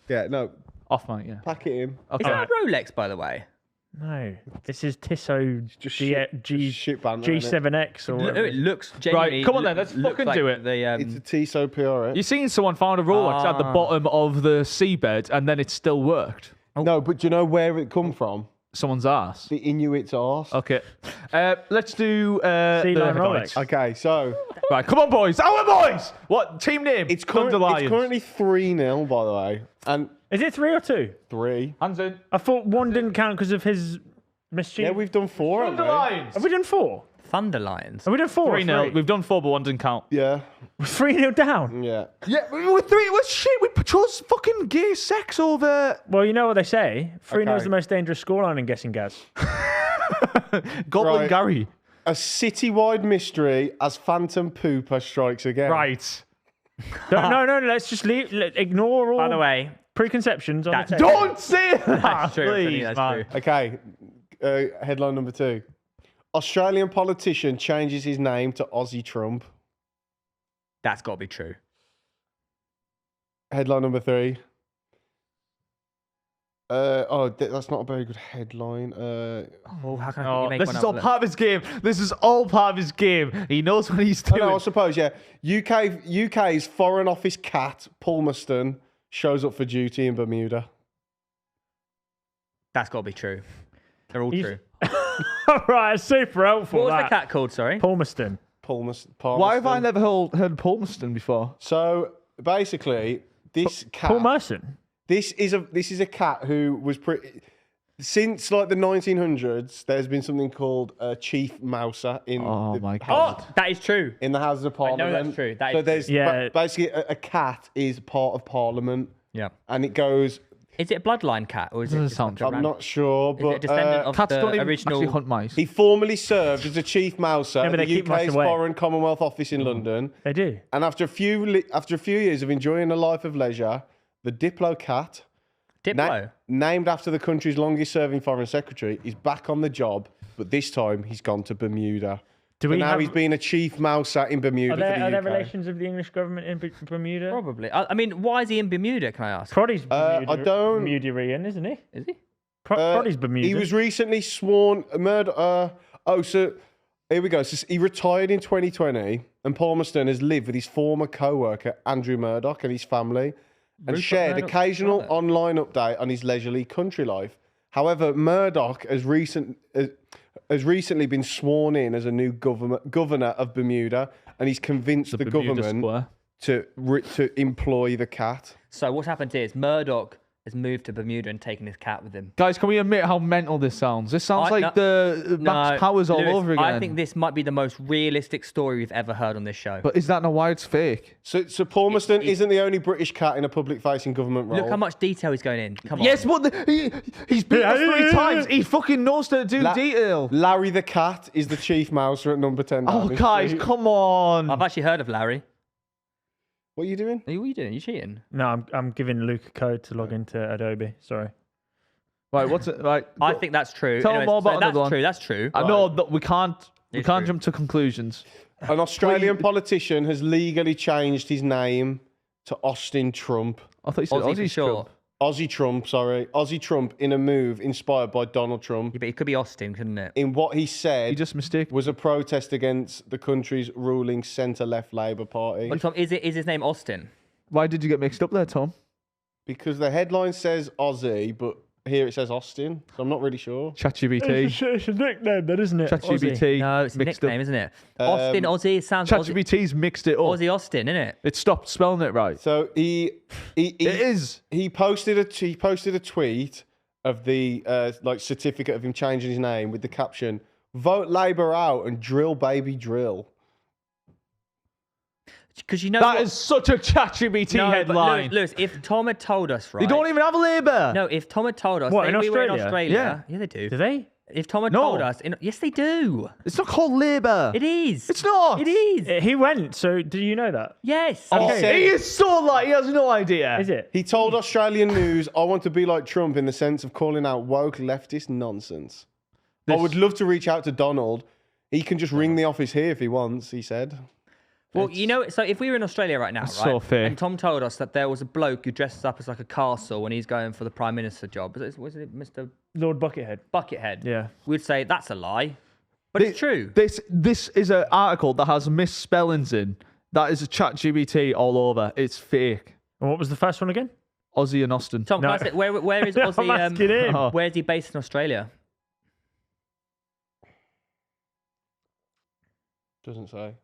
Yeah, no, Off mic, yeah. pack it in. Is Okay. that a Rolex, by the way? No, this is Tissot Just G, shit- G, just shit banter, innit? G7X or whatever. It looks genuinely. come on then, let's looks fucking like do it. The, It's a Tissot PRX. You seen someone found a Rolex at the Ah. bottom of the seabed and then it still worked? No, but do you know where it come from? Someone's ass. The Inuit's arse. Okay. Let's do Sea the Lion economics. Rolex. Okay, so Right, come on, boys. Our boys! What? Team name? it's, Thunder Lions. it's currently 3-0, by the way. And Is it 3 or 2? 3. Hands in. I thought 1 didn't count because of his mischief. Yeah, we've done 4, haven't Thunder we? Lions. Have we done 4? Thunder Lions. Have we done 4? 3-0. We've done 4, but 1 didn't count. Yeah, 3-0 down. yeah. Yeah, we're 3. We're shit. We chose fucking gay sex over Well, you know what they say. 3-0 is Okay. the most dangerous scoreline in guessing gas. Goblin Right. Gary. A citywide mystery as Phantom Pooper strikes again. Right. No. Let's just ignore all By the way, preconceptions. On that's the true. table. Don't say that, That's true. please, That's man. true. Okay, headline number 2. Australian politician changes his name to Aussie Trump. That's got to be true. Headline number 3. That's not a very good headline. Well, how can Oh, you make this one is up all with part of his game. This is all part of his game. He knows what he's doing. I suppose, yeah. UK's Foreign Office cat, Palmerston, shows up for duty in Bermuda. That's got to be true. They're all He's- true. Right, super helpful. What was the that. cat called? Sorry. Palmerston. Palmerston. Why have I never heard Palmerston before? So basically, this cat. Paul Merson. This is a cat who was pretty. Since like the 1900s, there's been something called a chief mouser in Oh my Oh, that is true. in the Houses of know Parliament. that's true. That so is there's Yeah. basically a cat is part of Parliament, Yeah. and it goes. Is it a bloodline cat or is it? Doesn't just sound like a I'm ran- not sure, Is it a but descendant of Cats don't the even original? actually hunt mice. he formerly served as a chief mouser Yeah, at but the they keep mice UK's away. Foreign Commonwealth Office in London. They do. And after a few years of enjoying a life of leisure, the Diplo cat, Diplo. named after the country's longest-serving foreign secretary, is back on the job, but this time he's gone to Bermuda. Do So we now have? he's been a chief mouser in Bermuda Are for there, the are there UK. relations of the English government in Bermuda? Probably. I mean, why is he in Bermuda? Can I ask? Proddy's I Bermuda, don't- Bermudian, isn't he? Is he? Proddy's Bermuda. He was recently sworn so here we go. So he retired in 2020, and Palmerston has lived with his former co-worker Andrew Murdoch and his family, and Rupert shared Murdoch's occasional brother. online update on his leisurely country life. However, Murdoch has recently been sworn in as a new governor of Bermuda, and he's convinced the Bermuda government Square. to employ the cat. So what's happened here is Murdoch has moved to Bermuda and taken his cat with him. Guys, can we admit how mental this sounds? This sounds I- like the Max No, Powers all Lewis, over again. I think this might be the most realistic story we've ever heard on this show. But is that not why it's fake? So Palmerston isn't the only British cat in a public-facing government role. Look how much detail he's going in. Come on. Yes, but he's been there Yeah, 3 yeah, times. yeah. He fucking knows to do detail. Larry the cat is the chief mouser at number 10. Oh, Downing guys, Street. come on. I've actually heard of Larry. What are you doing? What are you doing? You cheating? No, I'm giving Luke a code to log into Adobe. Sorry. Right, what's it? Right, I think that's true. Tell Anyways, more about so another that's one. true. That's true. I know that we can't It's true. jump to conclusions. An Australian politician has legally changed his name to Austin Trump. I thought you said Aussie for Aussie sure. Trump. Aussie Trump, sorry. Aussie Trump in a move inspired by Donald Trump Yeah, but it could be Austin, couldn't it? in what he said He just mistaken. was a protest against the country's ruling centre-left Labour Party. But Tom, is his name Austin? Why did you get mixed up there, Tom? Because the headline says Aussie, but here it says Austin, so I'm not really sure. ChatGPT. It's a nickname, then, isn't it? Aussie. ChatGPT. No, it's a mixed nickname, up. isn't it? Austin, Aussie. It sounds Aussie, ChatGPT's mixed it up. Aussie Austin, isn't it? It stopped spelling it right. So it is. He posted a tweet of the certificate of him changing his name with the caption "Vote Labour out and drill baby drill." Because you know That what? is such a ChatGPT No, but headline. Lewis, if Tom had told us, right? They don't even have a Labour. No, if Tom had told us, What, say in we were in Australia? Australia. Yeah, they do. Do they? If Tom had No. told us, yes, they do. It's not called Labour. It is. It's not. It is. He went, so do you know that? Yes. Okay. He is so like he has no idea. Is it? He told Australian News, "I want to be like Trump in the sense of calling out woke leftist nonsense. I would love to reach out to Donald. He can just ring the office here if he wants," he said. Well, you know, so if we were in Australia right now, right? so fake. And Tom told us that there was a bloke who dresses up as like a castle and he's going for the Prime Minister job. Was it Mr. Lord Buckethead. Buckethead? Yeah. We'd say that's a lie. But it's true. This is an article that has misspellings in. That is a ChatGPT all over. It's fake. And what was the first one again? Aussie and Austin. Tom, No. can I say, where is I'm Aussie? asking him. Oh. Where's he based in Australia? Doesn't say.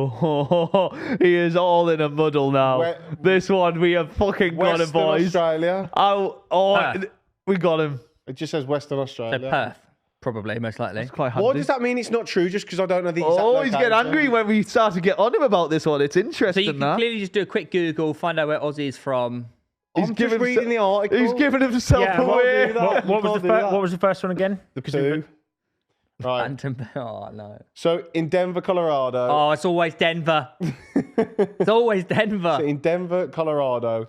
Oh, he is all in a muddle now. Where- This one, we have fucking got him, Western boys. Australia. Perth. We got him. It just says Western So Australia. Perth, probably, most likely. It's quite handy. What does that mean? It's not true just because I don't know the exact Oh, he's getting location? angry when we start to get on him about this one. It's So interesting, you can that. clearly just do a quick Google, find out where Aussie is from. I'm just reading the article. He's giving himself Yeah, away. do that. What was can't the do that. what was the first one again? The poo. Right. Phantom. Oh no. So in Denver, Colorado. Oh, it's always Denver. It's always Denver. So in Denver, Colorado,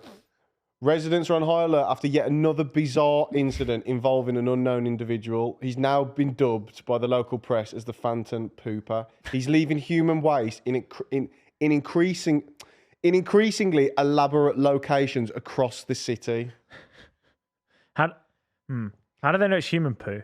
residents are on high alert after yet another bizarre incident involving an unknown individual. He's now been dubbed by the local press as the Phantom Pooper. He's leaving human waste in increasingly elaborate locations across the city. How do they know it's human poo?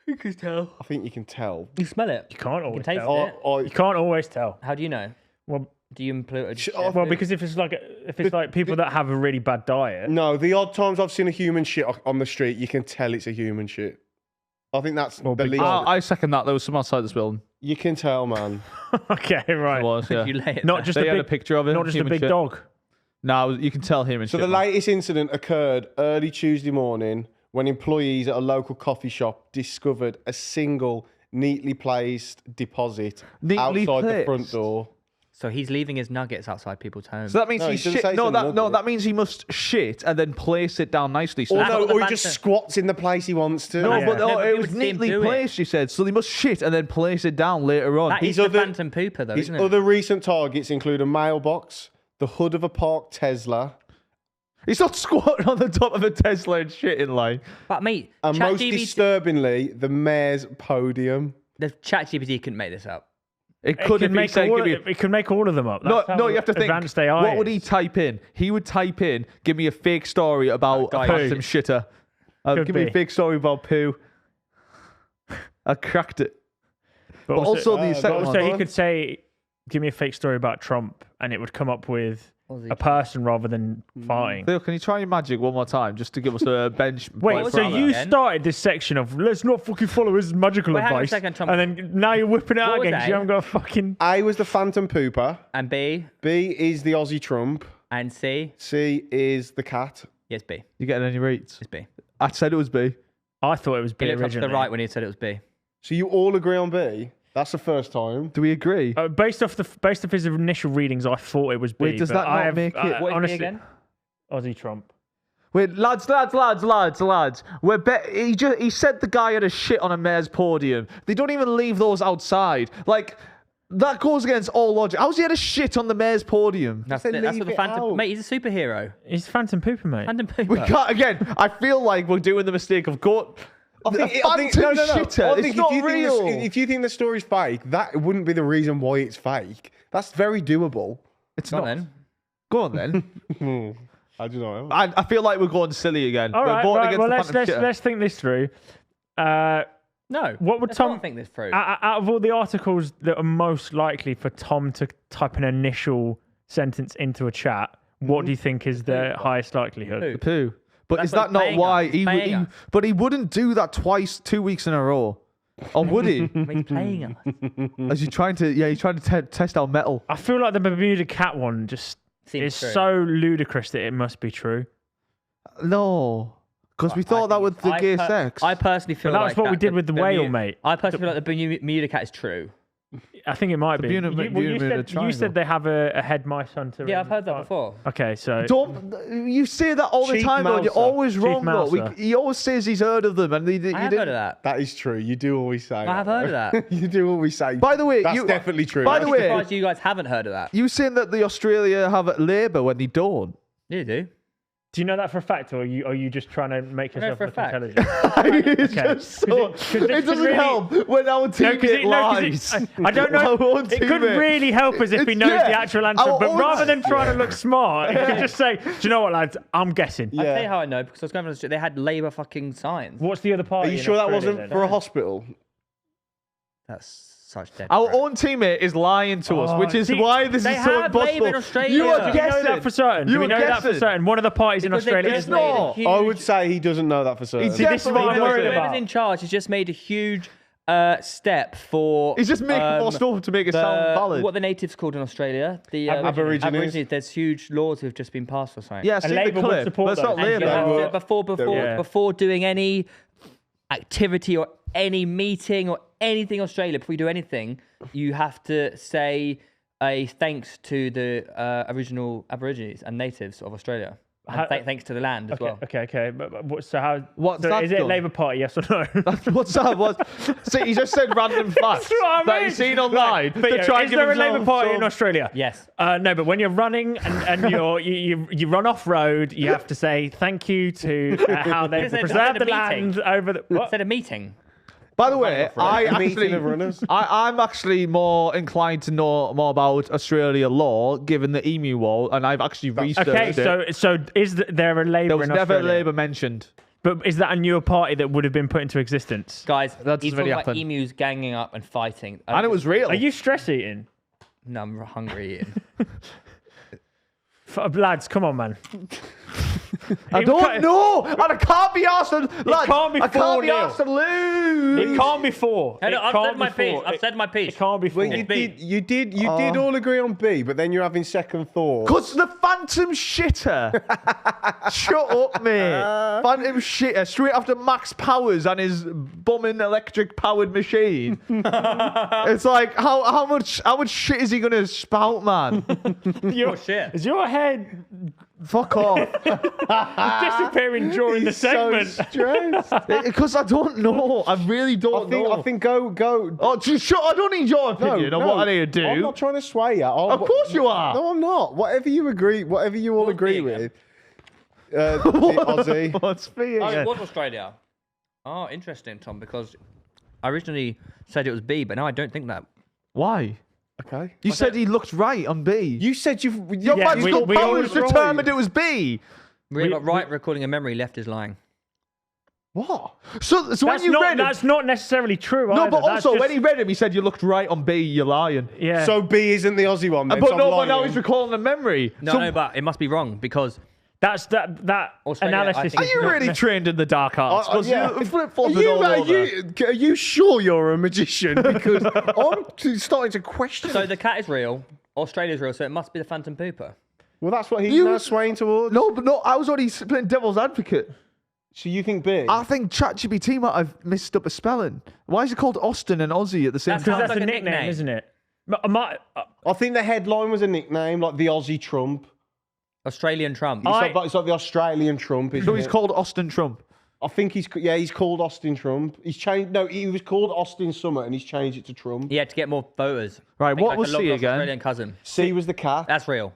You can tell. I think you can tell. You smell it. You can't always taste tell. it. You can't always tell. How do you know? Well, Do you include? well, because if it's like people that have a really bad diet. No, the odd times I've seen a human shit on the street, you can tell it's a human shit. I think that's the least. I second that. There was some outside this building. You can tell, man. Okay, right. It was, yeah. You lay it Not down. just They a had big a picture of it. Not just a human big shit. dog. No, you can tell human So shit. the latest incident occurred early Tuesday morning when employees at a local coffee shop discovered a single neatly placed deposit Neatly outside the placed? front door. So he's leaving his nuggets outside people's homes. So that means No, he he doesn't shit. say No, it's a that no, nugget. that means he must shit and then place it down nicely. So Or, That's no, what the or he just Phantom- squats in the place he wants to. no, Yeah. but No, but it you was would see him neatly do it. placed. She said. So they must shit and then place it down later on. That is His the other- Phantom Pooper, though, His isn't it? other recent targets include a mailbox, the hood of a parked Tesla, He's not squatting on the top of a Tesla and shitting like. But mate, and most ChatGPT disturbingly, the mayor's podium. the ChatGPT couldn't make this up. It could have been saying, give me. It can make all of them up. No, That's how no, you have to think. advanced AI What would he is. type in? He would type in, "Give me a fake story about guy a who- phantom shitter." Could Give me be. a fake story about poo. I cracked it. But But also the go second on. one. So he could say, "Give me a fake story about Trump," and it would come up with Aussie a person rather than farting. Theo, can you try your magic one more time just to give us a bench? Wait, point so for you that? again? started this section of let's not fucking follow his magical Wait, hang on a advice, second, Tom. and then now you're whipping it out What was again because A? you haven't got a fucking. A was the Phantom Pooper. And B B is the Aussie Trump. and C. C is the cat. Yes, B. You getting any rates? It's B. I said it was B. I thought it was He B looked up to originally. the right when he said it was B. So you all agree on B? That's the first time. Do we agree? Based off his initial readings, I thought it was B. Wait, does but that I not have, make it- What is honestly, B again? Aussie Trump. Wait, lads. He said the guy had a shit on a mayor's podium. They don't even leave those outside. Like, that goes against all logic. How's he had a shit on the mayor's podium? That's said what leave the it Phantom. out. Mate, he's a superhero. He's Phantom Pooper, mate. Phantom Pooper. We can't, again, I feel like we're doing the mistake of going. I think no. Shitter. I think It's not real. If you think the story's fake, that wouldn't be the reason why it's fake. That's very doable. It's Go on not. then. Go on then. I don't know. I feel like we're going silly again. All We're right, voting right. against Well, the let's phantom shitter. let's think this through. No. What would let's Tom not think this through? Out of all the articles that are most likely for Tom to type an initial sentence into a chat, what do you think is the highest likelihood? Who? Poo. But That's is what that he's not paying why us. He's paying us. But he wouldn't do that twice, 2 weeks in a row, or would he? He's paying us. As you're trying to test our metal. I feel like the Bermuda cat one just Seems is true. so ludicrous that it must be true. No, because we thought that was the gay sex. I personally feel But like that's what we did with the whale, mate. I personally feel like the Bermuda cat is true. I think it might be. Bermuda You Triangle. said they have a head mice hunter. Yeah, in- I've heard that before. Okay, so Don't you say that all the Chief time though? You're Mouser. always Chief wrong though. Mouser. He always says he's heard of them, and I have heard of that. That is true. You do always say. I have heard of that. You do always say. By the way, that's definitely true. By the I'm way, surprised you guys haven't heard of that. you saying that the Australia have Labour when they don't? You do. do you know that for a fact, or are you just trying to make know yourself for a look fact. intelligent? It's Okay. just so. 'Cause it It could doesn't really- help when our teammate lies. I don't know. Our own It could teammate. really help us if he It's- knows yeah, the actual answer. our But own- rather than trying to look smart, he could just say, "Do you know what, lads? I'm guessing." I'll Yeah. tell you how I know because I was going on the street. They had Labour fucking signs. What's the other Are party? you in sure that Australia wasn't then? for a hospital? That's such dead. Our crap. own teammate is lying to us, Oh, which is see, why this they is so have Labour impossible. in Australia. You Do are we know Do we know guessing. that for certain? You Do we were know that for guessing. certain? One of the parties in Because they Australia just is made a not. huge- I would say he doesn't know that for certain. He's this is what I'm definitely worried doesn't. about. Whoever's in charge has just made a huge step for. He's just making more stuff to make it sound valid. What the natives called in Australia, the Aborigines. There's huge laws who've just been passed or something. Yeah, I see the Labour would clip. support But it's not those. And you Labour. have Labour. to- before Yeah. before doing any activity or any meeting or anything Australia, before you do anything, you have to say a thanks to the original Aborigines and natives of Australia. Thanks to the land as well. Okay. So how? What's so that is it done? Labour Party? Yes or no? What's that? See, he just said random facts what I that mean. he's seen online. But to try and is give there a himself Labour Party in some- Australia? Yes. No, but when you're running and you run off road, you have to say thank you to how they I said preserve a the meeting. land over the. What? Instead of meeting. By the way, A meeting of runners. I'm actually more inclined to know more about Australia law, given the emu war, and I've actually researched Okay, it. so is there a Labour There was in never Australia? Labour mentioned. But is that a newer party that would have been put into existence? Guys, That he's doesn't talking really about happen. emus ganging up and fighting. And it was real. Are you stress eating? No, I'm hungry eating. Lads, come on, man. I don't know, and I can't be asked to. Lads, can't be I can't be 4-0. asked to lose. It can't be 4. Hey, It look, I've can't said be my piece. 4. I've said my piece. It can't be 4. Well, you B. did all agree on B, but then you're having second thought. Cause the Phantom Shitter. Shut up, mate. Phantom Shitter. Straight after Max Powers and his bumming electric powered machine. It's like how much shit is he gonna spout, man? Your, shit. Is your head Fuck off. disappearing during the He's so segment? stressed. Because I don't know. I really don't know. I think go. Oh, just shut. I don't need your opinion on what I need to do. I'm not trying to sway you. Of course you are. No, I'm not. Whatever you all What's agree B with. again? The Aussie. What's for you? Oh, it was Australia. Oh, interesting, Tom, because I originally said it was B, but now I don't think that. Why? Okay. You said he looked right on B. You said Your Yeah, magical we powers always determined right. it was B. Right recording a memory, left is lying. What? So when That's you not, read him, that's not necessarily true. no, either. but That's also just, when he read him, he said you looked right on B. You're lying. yeah. So B isn't the Aussie one, then. But so no, I'm but now lying. he's recalling a memory. No, So- no, but it must be wrong because that's that Australia, I analysis. think- Are is you not really trained in the dark arts? Because Yeah. you're flip Are flopping you, all over. are you sure you're a magician? Because I'm starting to question. so the cat is real, Australia's real, so it must be the Phantom Pooper. Well, that's what he's You- now swaying towards. No, but no, I was already playing devil's advocate. So you think B? I think ChatGPT might have messed up a spelling. Why is it called Austin and Aussie at the same That's time? that's like a a nickname, nickname. isn't it? I think the headline was a nickname, like the Aussie Trump. Australian Trump. It's like the Australian Trump, isn't So he's it? called Austin Trump. I think he's called Austin Trump. He's changed. No, he was called Austin Summit, and he's changed it to Trump. He had to get more voters. Right, I think what like was a long C lost again? Australian cousin. C was the cat. That's real.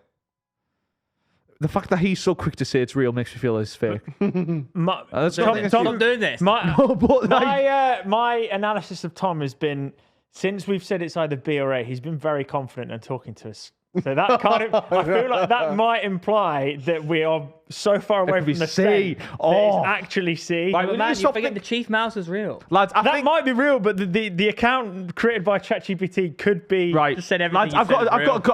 The fact that he's so quick to say it's real makes me feel it's fake. That's Tom, something- Stop doing this. my, No, but like, my analysis of Tom has been, since we've said it's either B or A, he's been very confident and talking to us. So that kind of, I feel like that might imply that we are so far away could be from the C. C that Oh. it's actually C. Right, But we man, need you to stop forget the Chief Mouse is real. lads, I That think might be real, but the account created by ChatGPT could be right. Just said everything Lads, you said is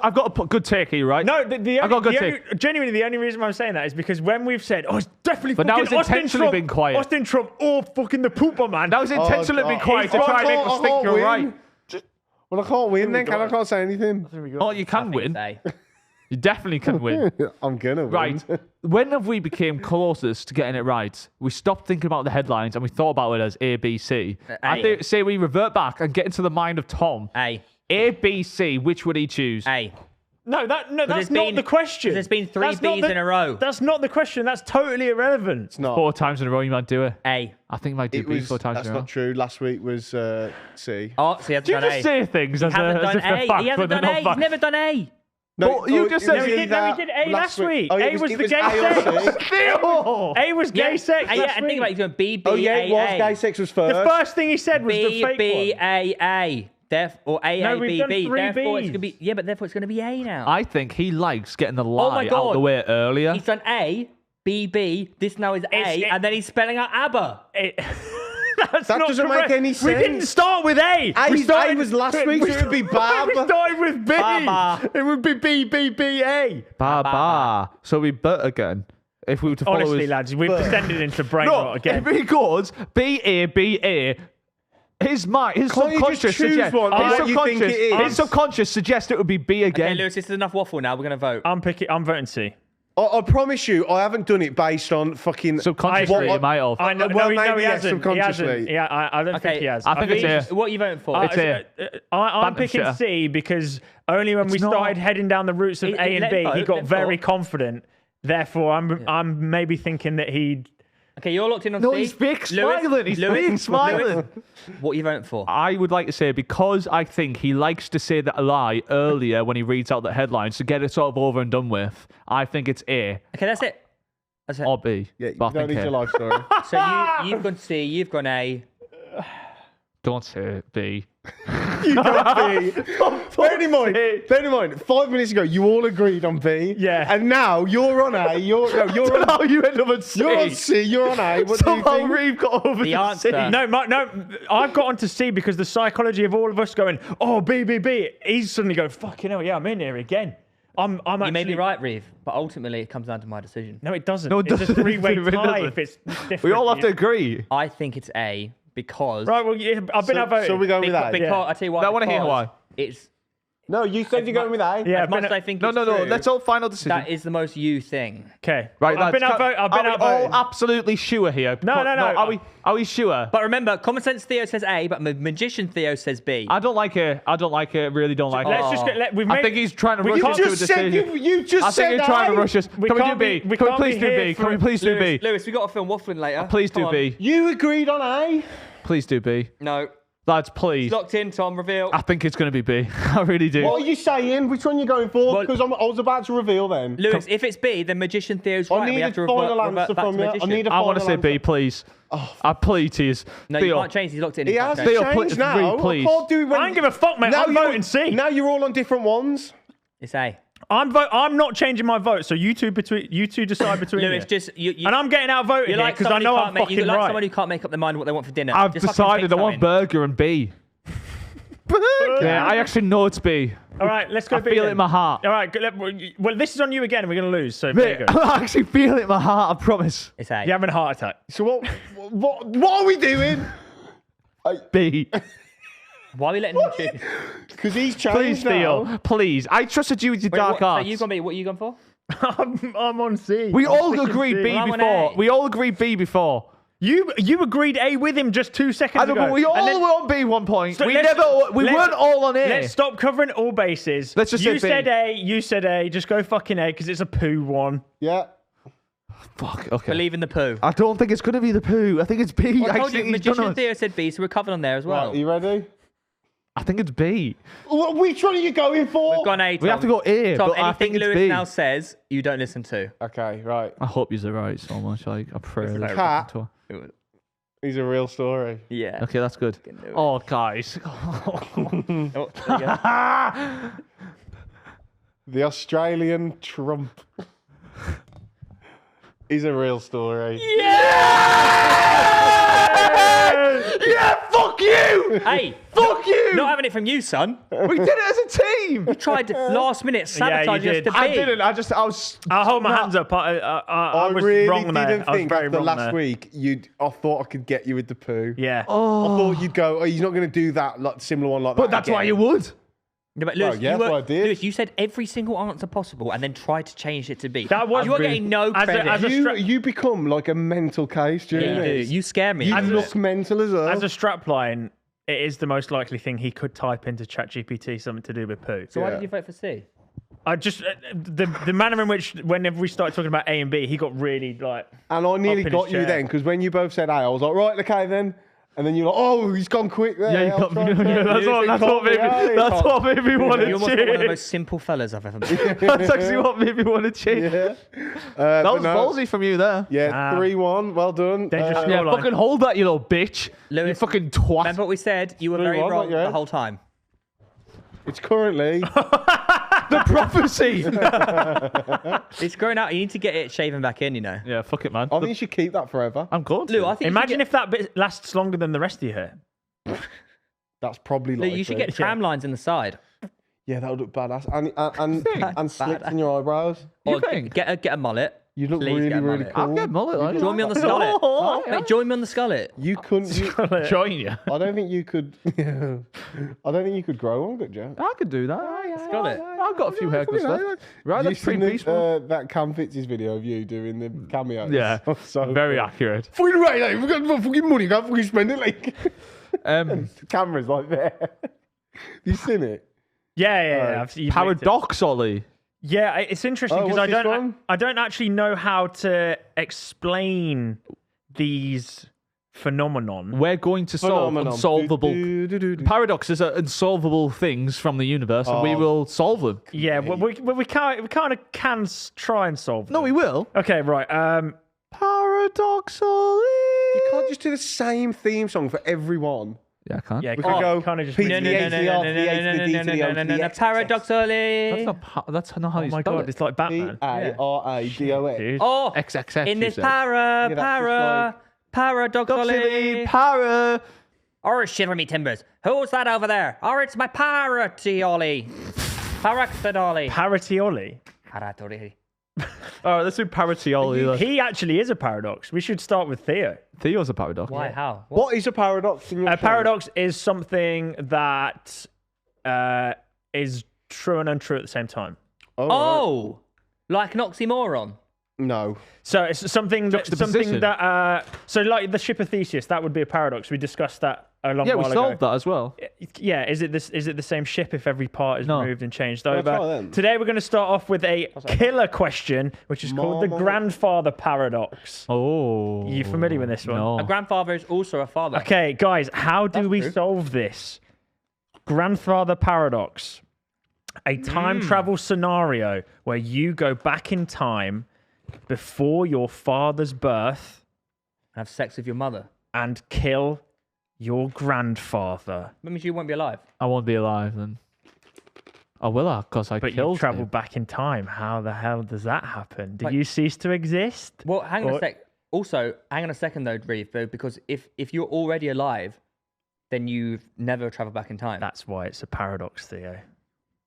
I've got a good take here, right? No, the I got a good only, genuinely the only reason why I'm saying that is because when we've said, oh, it's definitely But now fucking it's Austin intentionally Trump, been quiet. Austin Trump, or fucking the pooper man. That was intentionally being quiet to I try and make can't- us I think can't you're win. right. Well, I can't win then, can I? I can't say anything. Oh, you can win. You definitely can win. I'm gonna win. Right. When have we became closest to getting it right? We stopped thinking about the headlines and we thought about it as A, B, C. I say we revert back and get into the mind of Tom. A. A, B, C. Which would he choose? A. No, that's there's not been- the question. there's been three That's not Bs in a row. That's not the question. That's totally irrelevant. It's not. 4 times in a row, you might do it. A. I think he might do It B was. 4 times That's in a row. not true. Last week was C. Oh, so he hasn't Do you done just A. say things as, He hasn't as done if they're A. fact, He hasn't but they're done A. not He's fact? never done A. But you it just was said- No, he did A last week. Oh, A it was it the was gay A or sex. C. Theo! A was gay sex. Yeah, last and think week. about it. He's going B, B, Oh yeah, it was. A, Gay A. sex was first. The first thing he said was the B, fake B, one. A, A. Or A, No, A, we've B, done B. 3 Therefore, it's Bs. going to be... Yeah, but therefore it's going to be A now. I think he likes getting the Oh my lie out God. of the way earlier. He's done A, B, B. This now is A, and then he's spelling out ABBA. That's That not doesn't make correct. any We didn't sense. start with A. A was last week, so it would be Bab. We started with B. Baba. It would be B, B, B, A. Ba ba. So we bet again. If we were to follow Honestly, his... lads, we've descended into brain rot No, again. if he goes B A B A, his mind, his Can't you just subconscious choose suggests one, his what you think it is? his subconscious suggests it would be B Okay, again. Lewis, this is enough waffle now. We're going to vote. I'm voting C. I promise you, I haven't done it based on fucking Subconsciously, What- he might have. I know. Well, no, maybe he yes, hasn't. He hasn't. subconsciously. Yeah, I don't Okay, think he has. I think it's A. What are you voting for? It's A. I'm Phantom picking shitter. C because only when we not. started heading down the routes of A and Let B, him he vote, got let him very vote. confident. Therefore, I'm maybe thinking that he'd. Okay, you're locked in on No, C. he's big Lewis, smiling. He's Lewis, big smiling. Lewis, what are you voting for? I would like to say, because I think he likes to say that lie earlier when he reads out the headlines to get it sort of over and done with, I think it's A Okay, that's it. That's it. or B. Yeah, But I you don't think need A. your life story. So you've gone C, you've gone A. Don't say B. You got B. Bear in mind, 5 minutes ago, you all agreed on B. Yeah. And now you're on A. You're on, How you end up at C? you're on C. You're on A. What do you Somehow think? Reeve got over The to answer. C. No, I've got onto C because the psychology of all of us going, oh, B. He's suddenly going, fucking hell, yeah, I'm in here again. I'm actually. You may be right, Reeve, but ultimately it comes down to my decision. No, it doesn't. No, it it's doesn't. a three-way It really tie doesn't. if it's different. We all have to agree. I think it's A because. Right, well, yeah, I've been outvoted. So we go with A. Because I tell you what. I wanna hear because why. It's No, you said you're going with A. Yeah, as much been- as I think No, it's no. true, Let's all final decision. that is the most you thing. Okay. Right, I've been outvoted. Are we all absolutely sure here? No. Are we sure? But remember, Common Sense Theo says A, but Magician Theo says B. I don't like it. I don't like it. Really don't like it. Let's just get. We've I made, think he's trying to we rush can't- us to a You just said decision. you just I said think you're trying to A. rush us. We Can we do can't B? be- we Can we can't please be do here B? for- Can we please do Lewis, B? Lewis, we got to film waffling later. Please Come do on. B. You agreed on A. Please do B. No. Lads, please. Locked in, Tom. Reveal. I think it's going to be B. I really do. What are you saying? Which one are you going for? Well- Because I was about to reveal then. Lewis, if it's B, then Magician Theo's right. I We need have to a final revert answer back from to you. I Magician. need a I final want to say answer. B, please. I plead to you. No, you can't change. He's locked in. He can't has change. Theo, changed now. please. I can't do it when I don't give a fuck, mate. I'm you're- voting C. Now you're all on different ones. It's A. I'm not changing my vote. So you two decide between Lewis, you. just you. And I'm getting outvoted You're here like because I someone who know can't I'm make. fucking You're like right. someone who can't make up their mind what they want for dinner. I've Just fucking decided I pick want something. burger and B. Yeah, I actually know it's B. All right, let's go. I B feel it then. in my heart. All right, well, this is on you again. We're going to lose. So there you Mate, go. I actually feel it in my heart, I promise. It's A. You're having a heart attack. So what are we doing? B. Why are we letting him choose? Because he's Please, changed now. Theo. Please. I trusted you with your Wait, dark what, so arts. you gone B? What are you gone for? I'm on C. We I'm all sticking agreed C. B Well, I'm on before. A. We all agreed B before. You agreed A with him just 2 seconds I know, ago. but we all And then- were on B one point. So we let's- let's- weren't all on A. Let's stop covering all bases. Let's just you say B. said A. You said A. Just go fucking A because it's a poo one. Yeah. Fuck, okay. Believe in the poo. I don't think it's going to be the poo. I think it's B. Well, I I told you, think he's done Magician us. Theo said B, so we're covered on there as well. Right, are you ready? I think it's B. Which one are you going for? We've gone A. Tom. We have to go A, Tom, but I anything think it's Lewis B. now says, you don't listen to. Okay, right. I hope you're right so much. Like, I pray. It's that- Cat. He's a real story. Yeah. Okay, that's good. do it. Oh, guys. Oh, there you go. The Australian Trump. He's a real story. Yeah, fuck you! Hey, Fuck you! not having it from you, son. We did it as a team! You tried last minute sabotaging us did. to B. I didn't. I was. I'll hold my hands up. I I was really wrong there. didn't I was think very after wrong last there. week I thought I could get you with the poo. Yeah. I thought you'd go, oh, he's not going to do that like similar one like that. But that's why again." you would. No, but Well, Lewis, yeah, you, that's what I did. Lewis, you said every single answer possible and then tried to change it to B. That was you are really- getting no as a- credit. as a- You become like a mental case, do you yeah, know? you do. You scare me. You As a- look mental as well. As a strapline, it is the most likely thing he could type into ChatGPT something to do with poo. so why Yeah. did you vote for C? I just the manner in which whenever we started talking about A and B, he got really like. And I nearly Up in got his you chair. then, because when you both said A, I was like, right, okay then. And then you're like, oh, he's gone quick there. Yeah, you I'll got try me. and Yeah, that's what made me. That's what made me want You're to almost one of the cheer. most simple fellas I've ever met. That's actually what made me want to cheer. Yeah. That But was no. ballsy from you there. Yeah, 3-1. Well done. Dangerous Yeah, Scoreline. fucking hold that, you little bitch. You Lewis, fucking twat. Remember what we said? You were very 3-1, wrong yeah. the whole time. It's currently. The prophecy. It's growing out. You need to get it shaven back in, you know. Yeah, fuck it, man. I think you should keep that forever. I'm going to. Lou, I think Imagine if that bit lasts longer than the rest of your hair. That's probably Lou, likely. you should get tram lines in the side. Yeah, that would look badass. And slits Badass. in your eyebrows. Or think? get a mullet. You look Please really, get a really mullet. cool. I'll get mullet. like Join me on the that. scullet. Oh, yeah. Mate, join me on the scullet. You couldn't. Join you. I don't think you could. I don't think you could grow one, could you? I could do that. Scullet. I've got a few haircuts left. Right, You that's pretty seen peaceful. that Cam Fitz's video of you doing the cameos. Yeah, so very cool. accurate. Fucking right, like, we've got fucking money, can't fucking spend it. Like, Um, the camera's like there. You seen it? Yeah. You've linked it. paradox, Ollie. Yeah, it's interesting because what's this one? I don't actually know how to explain these phenomenon. We're going to solve Phenomenon. unsolvable Do-do-do-do-do. paradoxes are unsolvable things from the universe, and we will solve them. Yeah, we kind of can try and solve them. No, we will. Okay, right. Paradoxally. You can't just do the same theme song for everyone. Yeah, I can. Yeah, We could go kind of just. P to the A to the R to the A to the D to the O to the X. Paradoxally. That's not how Oh you my spell god, it. it's like Batman. P-A-R-A-D-O-X. Dude. Oh, XXX. in you this said. paradoxally. Para. Oh, shiver me timbers. Who's that over there? Oh, it's my parrotty Ollie. Paraxidolly. Parity Ollie. Paratori. All right, let's do paratioli. He actually is a paradox. We should start with Theo. Theo's a paradox. Why? How? What is a paradox? A paradox is something that is true and untrue at the same time. Oh, like an oxymoron. No. So it's something that Juxtaposition. so like the ship of Theseus, that would be a paradox. We discussed that a long Yeah, we while solved ago. that as well. Yeah, is it the same ship if every part is No. moved and changed try over? them. Today we're going to start off with a killer question, which is called the Mama. grandfather paradox. Oh. Are you familiar with this one? No. A grandfather is also a father. Okay, guys, how do we true. solve this? Grandfather paradox. A time travel scenario where you go back in time before your father's birth Have sex with your mother. and kill your grandfather. That means you won't be alive. I won't be alive then. Oh, will I? Because I But you killed travel him. back in time. How the hell does that happen? Do you cease to exist? Well, hang on Or- a sec. Also, hang on a second though, Reeve, though, because if you're already alive, then you've never traveled back in time. That's why it's a paradox, Theo.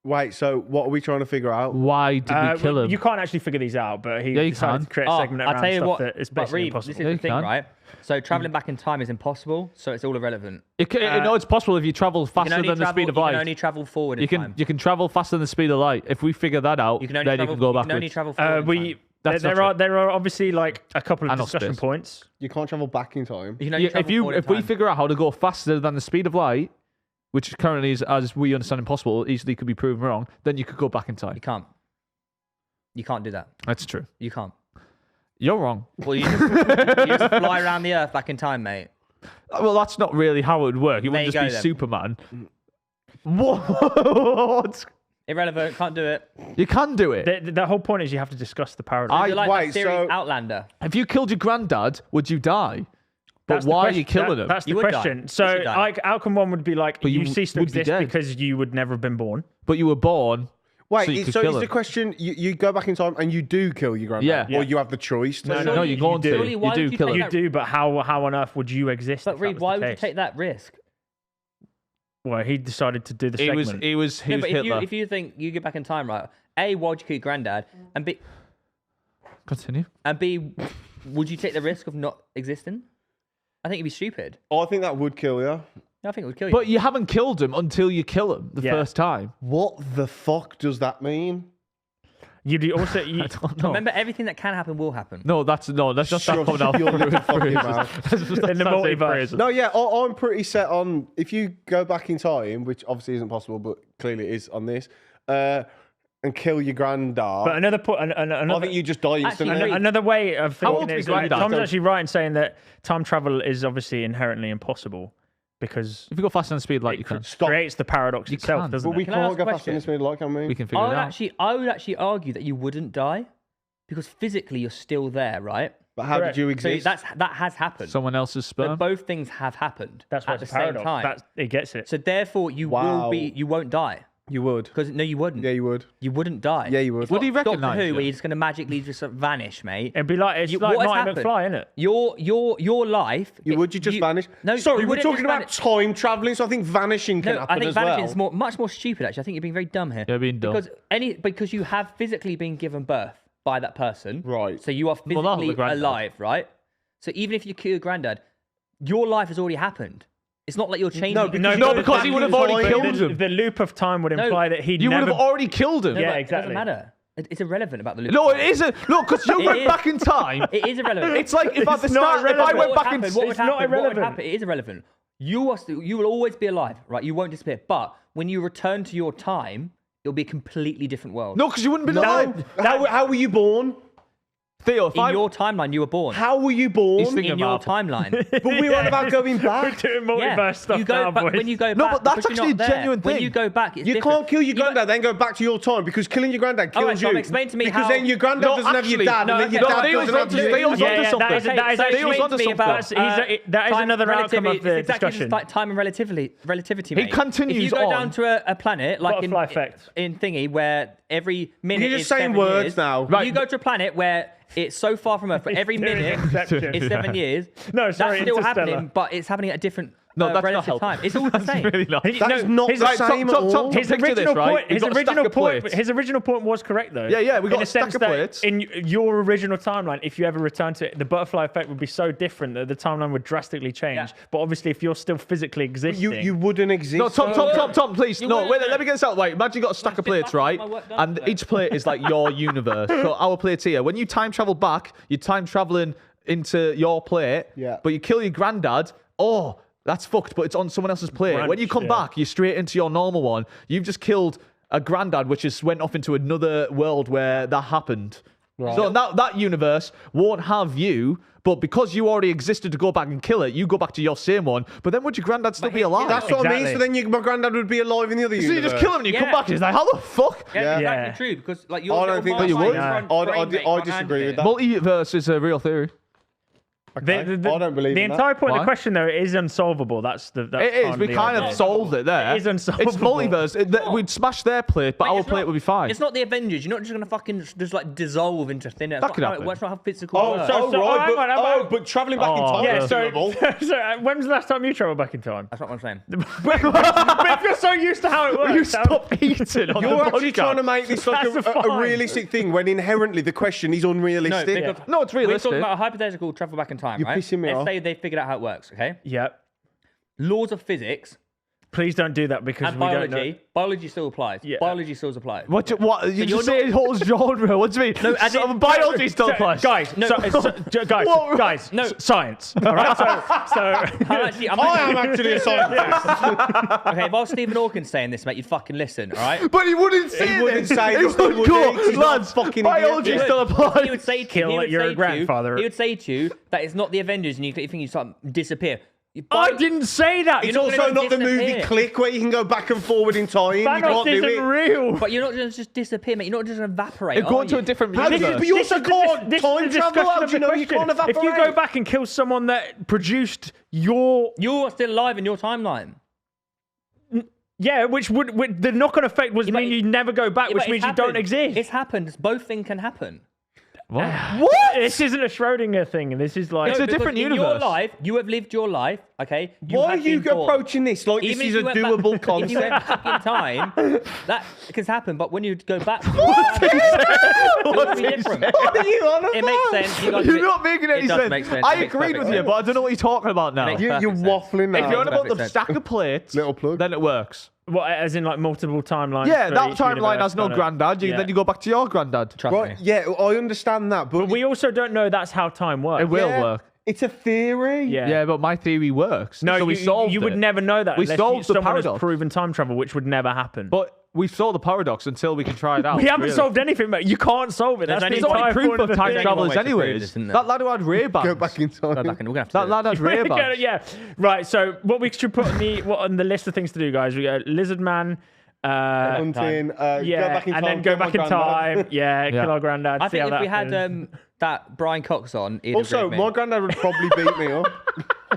Wait, so what are we trying to figure out? Why did we kill him? You can't actually figure these out, but he Yeah, you decided can. to create a segment around I'll tell you stuff what. that is But basically Reeve, this impossible. is Yeah, the you thing, can. right? So traveling back in time is impossible, so it's all irrelevant. No, it's possible if you travel You faster can only than the travel, speed of you light. can only travel forward in You time. can travel faster than the speed of light. If we figure that out, You can only then travel, you can go you backwards. can only travel forward in time. That's there not are obviously like a couple of And not discussion space. points. You can't travel back in time. You can only Yeah, travel forward in if we time. figure out how to go faster than the speed of light, which currently is, as we understand, impossible, easily could be proven wrong, then you could go back in time. You can't. You can't do that. That's true. You can't. You're wrong. Well, you just fly around the earth back in time, mate. Well, that's not really how it would work. You There wouldn't you just be go, then. Superman. What? Irrelevant. Can't do it. You can do it. The whole point is you have to discuss the paradox. You're like wait, that series so- Outlander. If you killed your granddad, would you die? But That's the why are question. you killing him? That's the You would die. question. You So, should die. like, outcome one would be like But you you cease to would be exist dead. because you would never have been born. But you were born. Wait, so you could so kill is him. the question you go back in time and you do kill your granddad? Yeah. Or you have the choice to No, you're going to. Surely, You why do would you kill take him. You do, but how on earth would you exist? But if that Reed, was why the would you case? take that risk? Well, he decided to do the He segment. was. He was No, but Hitler. if you think you get back in time, right? A, why'd you kill your granddad? And Continue. B, would you take the risk of not existing? I think it'd be stupid. I think that would kill you. No, I think it would kill you. But you haven't killed him until you kill him the Yeah. first time. What the fuck does that mean? You'd also I don't know. Remember, everything that can happen will happen. No, that's not Shut coming out. your Fluid fucking phrases. mouth. That's In the not saying multiverse. phrases. No, yeah, I'm pretty set on if you go back in time, which obviously isn't possible, but clearly it is on this, and kill your granddad. But another point, I think you just die instantly. Actually, another way of How thinking old it is is Granddad? Tom's actually right in saying that time travel is obviously inherently impossible because If you go faster than speed light, you can. Stop. creates the paradox You itself, can't. doesn't But we it? Can I ask can't a go faster than question? the speed of light, can we? We can figure it out. I would actually argue that you wouldn't die because physically you're still there, right? But how Correct. did you So exist? that has happened. Someone else's So sperm. both things have happened That's why at the it's a same paradox. time. It gets it. So therefore, you Wow. you won't die You would. because no, you wouldn't. Yeah, you would. You wouldn't die. Yeah, you would. It's Would not he recognise Doctor Who, you? where you're just going to magically just vanish, mate. It'd be like it's What like has Marty happened? McFly, isn't it? Your life. Would you just vanish? No, Sorry, you we're wouldn't talking just about time traveling, so I think vanishing can No, happen I think as vanishing well. is much more stupid. Actually, I think you're being very dumb here. You're being dumb. Because you have physically been given birth by that person, Right. So you are Well, not the physically granddad. alive, right? So even if you kill your granddad, your life has already happened. It's not like you're changing. No, it. because No, you because go he back would have in already time. killed him. The loop of time would imply that he'd You would never. have already killed him. No, Yeah, but exactly. It doesn't matter. It's irrelevant about the loop. No, of it time. isn't. Look, because you It went is. back in time. It is irrelevant. It's like if at the It's not start, if I irrelevant. went What back would in happen? What would It's not happen? What would irrelevant. happen? It is irrelevant. You will always be alive, right? You won't disappear. But when you return to your time, it'll be a completely different world. No, because you wouldn't be No. alive. How were you born? Theo, if In your timeline, you were born. How were you born? He's thinking In your about- timeline. But we were on about going We're back. doing multiverse stuff you go now, back, boys. when you go No, back, but that's because you're actually not a there. genuine When thing. you go back, it's You different. can't kill your granddad, then go back to your time because killing your granddad kills Alright, so you. explain to me because how- then your granddad No, doesn't have actually, your dad, no, and then okay, your no, dad Theo's doesn't have onto- you. Theo's onto that is something. that is Theo's onto actually something. that is another outcome of the it's exactly discussion. just like time and relativity. He Mate. continues If you go on. down to a planet like Butterfly effect. in thingy where every minute You're just is saying 7 words years, now. Right. You go to a planet where it's so far from Earth, but every doing minute Inception. is 7 years. No, sorry, that's still Interstellar. happening, but it's happening at a different No, that's not relative helpful. time. It's all the same. Really not. That's not the Right, same at Tom, all. His picture original this, right? point. You've got a stack of plates. His original point was correct though. Yeah, yeah, we got in a stack sense of that plates. in your original timeline, if you ever return to it, the butterfly effect would be so different that the timeline would drastically change. Yeah. But obviously, if you're still physically existing, You wouldn't exist. No, Tom, please. You No, wouldn't wait, know. let me get this out. Right, imagine you got a stack of sit plates, back and right? get my work done And today. each plate is like your universe. So our plate's here. When you time travel back, you're time traveling into your plate. Yeah. But you kill your granddad. Oh, that's fucked, but it's on someone else's plate. When you Brunch, come yeah. back, you're straight into your normal one. You've just killed a granddad, which just went off into another world where that happened. So that universe won't have you, but because you already existed to go back and kill it, you go back to your same one. But then would your granddad still be alive? That's what I mean. Exactly. So then my granddad would be alive in the other So universe. you just kill him and you come Yeah. back and he's like, how the fuck? Yeah, Yeah. exactly true. Because like your I don't little think you would. mind I brain, mate, I can't disagree with handle that. it. Multiverse is a real theory. Okay. I don't believe the in that. entire point of Why? the question though is unsolvable. That's It is. We the kind idea. of solved it there. It is unsolvable. It's multiverse. We'd smash their plate, but Mate, our it's plate not- would be fine. It's not the Avengers. You're not just gonna fucking just like dissolve into thin air. That That's could not how happen. it works. Not how physical Oh, works. so- right, hang on. but traveling back in time Yeah, is so, doable. so when was the last time you traveled back in time? That's not what I'm saying. But if you're so used to how it works, You stop eating on You're the actually podcast. trying to make this like That's a fine. realistic thing when inherently the question is unrealistic. because No, it's we're realistic. talking about a hypothetical travel back in time, You're right? pissing me Let's off. say they figured out how it works. Okay. Yep. Laws of physics Please don't do that because and we don't know. biology. Biology still applies. Yeah. Biology still applies. What? You you're just say not- whole genre. What do you mean? No, as in- biology still so- applies. Guys, No. guys, What? guys, No. science. All right, so I'm I am actually a scientist. okay, if I was Stephen Hawking saying this, mate, you'd fucking listen, all right? But he wouldn't say He wouldn't this. say He this, though, would would go, he? 'Cause he's not a lads, fucking biology idiot. still applies. He would say to Kill he would your say to grandfather. He would say to you that it's not the Avengers, and you think you start disappear. I didn't say that. It's You're not also gonna not the movie disappear. Click where you can go back and forward in time. You Thanos can't do isn't it. real. But you're not going to just disappear, mate. You're not just going to evaporate. It'd go are into you? a different How do you, universe. but you also can't This time is the travel discussion out. of You the know you question. can't evaporate. If you go back and kill someone that produced your You're still alive in your timeline. yeah, which would the knock-on effect was Yeah, but mean it- you never go back, Yeah, which but means it's you don't happened. exist. It's happened. Both things can happen. What? This isn't a Schrodinger thing. This is like It's a because different in universe. your life, you have lived your life, okay? Why are have you been born. approaching this like Even this is if a you went back- doable If you went concept? back in time, that can happen. But when you go back, it's different. What are you on It makes sense. You guys You're make- not making any it does sense. make sense. I It makes agreed perfect with you, sense. but I don't know what you're talking about now. It makes If perfect You're sense. waffling now. you're on about the Perfect sense. stack of plates, Little plug. then it works. what, as in like multiple timelines. Yeah, for that each timeline universe, has no kinda. granddad. Yeah. Then you go back to your granddad. Trust Right, me. yeah, I understand that, but We also don't know that's how time works. It will yeah, work. It's a theory. Yeah. Yeah, but my theory works. No, so we solved you would it. never know that We unless solved the someone has paradox. proven time travel, which would never happen. But we've solved the paradox until we can try it out. we haven't really. solved anything, mate. You can't solve it. That's There's the only It's only entire proof point of the time thing. travelers way to prove anyways. this, isn't there? That lad who had Ray-Bans. Go back in time. Go back and we're gonna have to. That lad had Ray-Bans. Yeah. Right. So what we should put on the list of things to do, guys. We got Lizard Man. Hunting, go back in time, and then go kill my back in granddad. time. Yeah, Yeah. kill our granddad. I see think how if we that had goes. that Brian Cox on, he'd Also, agree my with me. granddad would probably beat me up.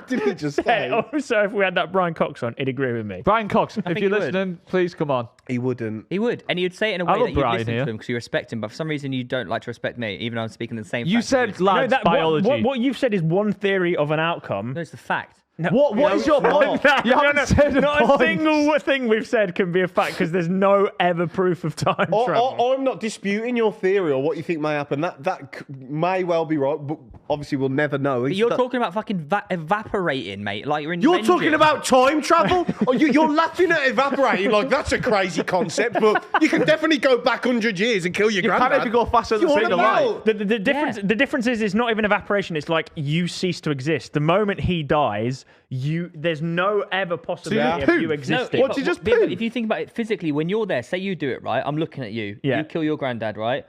Did he just say? Yeah, also, if we had that Brian Cox on, he'd agree with me. Brian Cox, if think you're he would. listening, please come on. He wouldn't. He would, and he would say it in a I way love that you'd Brian listen here. to him because you respect him. But for some reason, you don't like to respect me, even though I'm speaking the same. You fact as said you. lads biology. What you've said is one theory of an outcome. No, it's the fact. What is your point? You haven't said a Not point. a single thing we've said can be a fact because there's no ever proof of time travel. I'm not disputing your theory or what you think may happen. That may well be right, but obviously we'll never know. But you're talking about fucking evaporating, mate. Like you're in. You're engine. talking about time travel? You're laughing at evaporating like that's a crazy concept, but you can definitely go back 100 years and kill your You granddad. can't if you go faster than the You speed of wanna light. know? The difference is not even evaporation. It's like you cease to exist. The moment he dies, there's no ever possibility of you poop? existing. What, you just but poop? if you think about it physically, when you're there, say you do it, right? I'm looking at you. Yeah. You kill your granddad, right?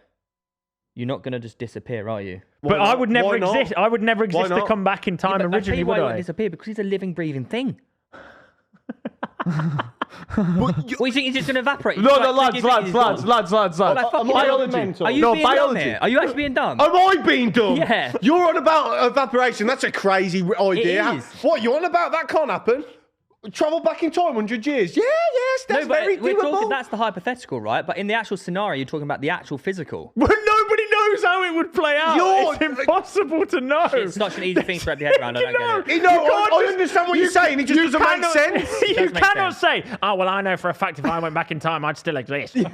You're not going to just disappear, are you? But I would never Why not? exist. I would never exist to not? come back in time But I tell originally, you why would he I? wouldn't disappear, because he's a living, breathing thing. What do you think? He's just going to evaporate? No, no, Like, lads. like fucking Biology. mental. Are you No, being dumb biology. here? Are you actually being dumb? Am I being dumb? Yeah. You're on about evaporation. That's a crazy idea. is. What, you on about? That can't happen. Travel back in time 100 years. Yeah, yes, that's No, but very we're doable. talking, that's the hypothetical, right? But in the actual scenario, you're talking about the actual physical. But nobody knows how it would play out. You're- It's impossible to know. It's such an easy thing to wrap your head around. I don't get it. No, You can't I just- understand what you're saying. It just doesn't make cannot- sense. You Does make cannot sense. say, "Oh well, I know for a fact if I went back in time, I'd still exist." Because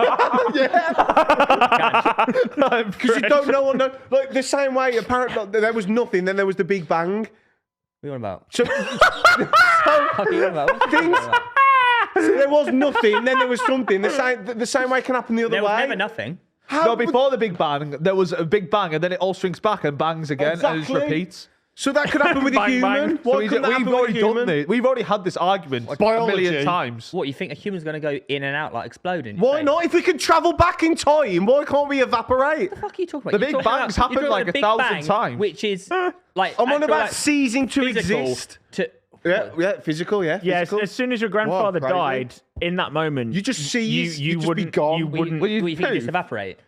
you don't know or know. Like the same way, apparently there was nothing, then there was the Big Bang. What are you on about? So, What are you on about? What's Things- on about? there was nothing, then there was something. The same way can happen the other There was way. never nothing. No, before the Big Bang, there was a Big Bang, and then it all shrinks back and bangs again, and it just Exactly. repeats. So that could happen with a Bang, human. bang. Why So couldn't that happen we've with a already done human? this. We've already had this argument a Biology. million times. What, you think a human's going to go in and out like exploding? Why not? If we could travel back in time, why can't we evaporate? What the fuck are you talking about? The You're Big talking Bangs about- happened you're like talking a about thousand Big Bang, times. Which is like. I'm on actual, about like, ceasing to physical exist. To, Yeah, physical, yeah. Yes, physical. as soon as your grandfather crazy. died, in that moment, You just cease, you you'd just be wouldn't, gone. You Well, wouldn't. what do you you think? You just poof? evaporate.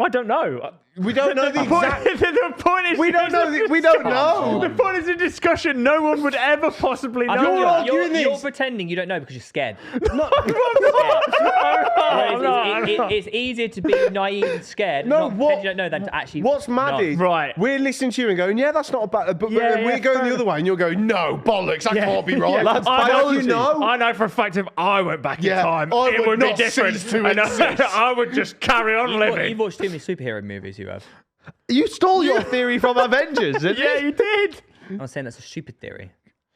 I don't know. We don't know the point, exact. the point is, We don't know. We don't know. The point is a discussion. No one would ever possibly know. You're that. arguing You're this. pretending you don't know because you're scared. I'm Whereas not. it's easier to be naive and scared. No, and not what- pretend you don't know than to actually. What's mad not. is Right. we're listening to you and going, yeah, that's not a bad. But Yeah, we're yeah, going fair the other way, and you're going, no, bollocks, that can't be right. Yeah. Lads, I know, biology. you know. I know for a fact if I went back Yeah, in time, I it would would be not different. cease to And exist. I would just carry on living. You've watched too many superhero movies. You have. You stole your theory from Avengers, didn't Yeah, you? you did. I'm saying that's a stupid theory.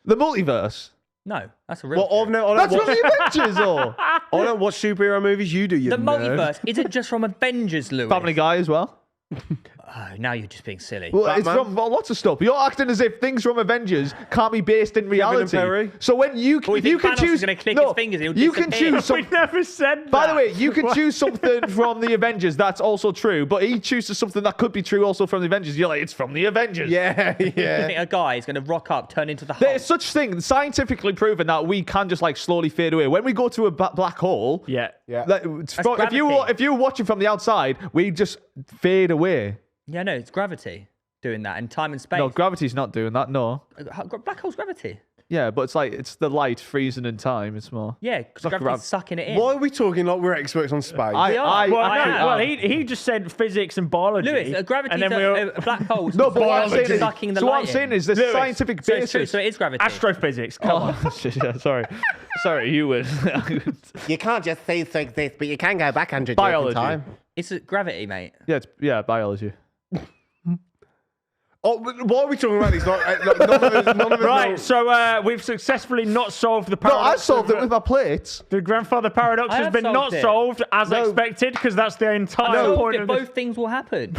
The multiverse. No, that's a real. Well, theory. I That's don't from the Avengers, or I don't watch superhero movies. You do, you The nerd. multiverse isn't just from Avengers, Lewis. Family Guy as well. Oh, now you're just being silly. Well, it's Batman. from lots of stuff. You're acting as if things from Avengers can't be based in reality. Perry. So when you Well, if you you think can Thanos is choose, gonna click his fingers and he'll you can disappear? choose We some. never said that. By the way, you can choose something from the Avengers that's also true, but he chooses something that could be true also from the Avengers. You're like, it's from the Avengers. Yeah, You yeah. think a guy is going to rock up, turn into the Hulk? There's such thing scientifically proven that we can just like slowly fade away. When we go to a black hole, Yeah. Yeah. like, if you gravity. if you were watching from the outside, we just fade away. Yeah, no, it's gravity doing that, and time and space. No, gravity's not doing that. No. Black hole's gravity. Yeah, but it's like it's the light freezing in time. It's more. Yeah, because not gravity's grav- sucking it in. Why are we talking like we're experts on space? We are. Well, I no, am. well, he just said physics and biology. Lewis, gravity's and then a black hole. No, but what I'm biology. saying is, sucking the so what light I'm saying in. is there's Lewis, scientific So it's true. basis. So it is gravity. Astrophysics. Come on. Oh, shit, yeah, sorry, you win. You can't just say it's like this, but you can go back 100 years Biology. in time. It's gravity, mate. yeah, biology. Oh, but why are we talking about these? None of us know. Right, so we've successfully not solved the No, paradox. I solved of it with my plates. the grandfather paradox I has have been solved not it. solved as No. expected because that's the entire Solved point it, of this. both things will happen.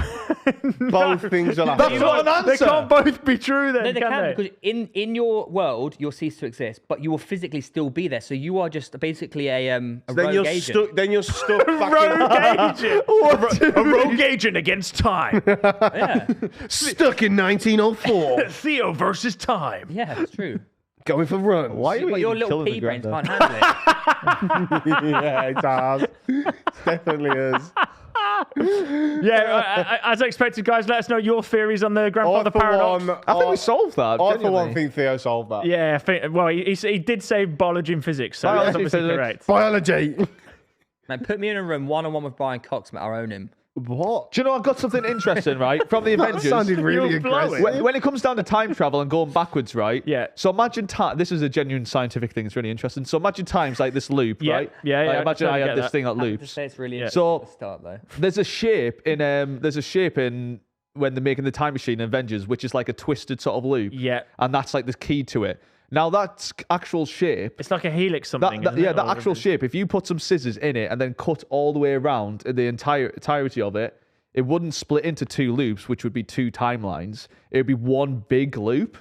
Both things are That's happening. not an They answer. can't both be true then, No, they can can they? because in your world you'll cease to exist, but you will physically still be there. So you are just basically a Then rogue you're agent. stuck. Then you're stuck back Rogue agent. What do you A mean? rogue agent against time. Yeah, stuck in 1904, Theo versus time. yeah, that's true. going for runs. Why are you But your even little killing the pea brains granddad? can't handle it. Yeah, it's ours. It definitely is. Yeah, as expected, guys, let us know your theories on the grandfather paradox. I think we solved that. I for genuinely. one think Theo solved that. Yeah, I think, well, he did say biology and physics, so Biology, that's obviously physics. correct. Biology. Man, put me in a room one-on-one with Brian Cox, mate. I'll own him. What? Do you know I've got something interesting, right? From the That Avengers. sounded really You're blowing. aggressive. When it comes down to time travel and going backwards, right? Yeah. So imagine time. This is a genuine scientific thing. It's really interesting. So imagine time's like this loop, Yeah, right? yeah, Like, yeah, imagine totally I get have this that. thing that Just loops. say it's really So- at the start though. There's a shape in when they're making the time machine in Avengers, which is like a twisted sort of loop. Yeah. And that's like the key to it. Now that actual shape. It's like a helix something. That, isn't it? that Or actual shape. If you put some scissors in it and then cut all the way around the entirety of it, it wouldn't split into two loops, which would be two timelines. It would be one big loop.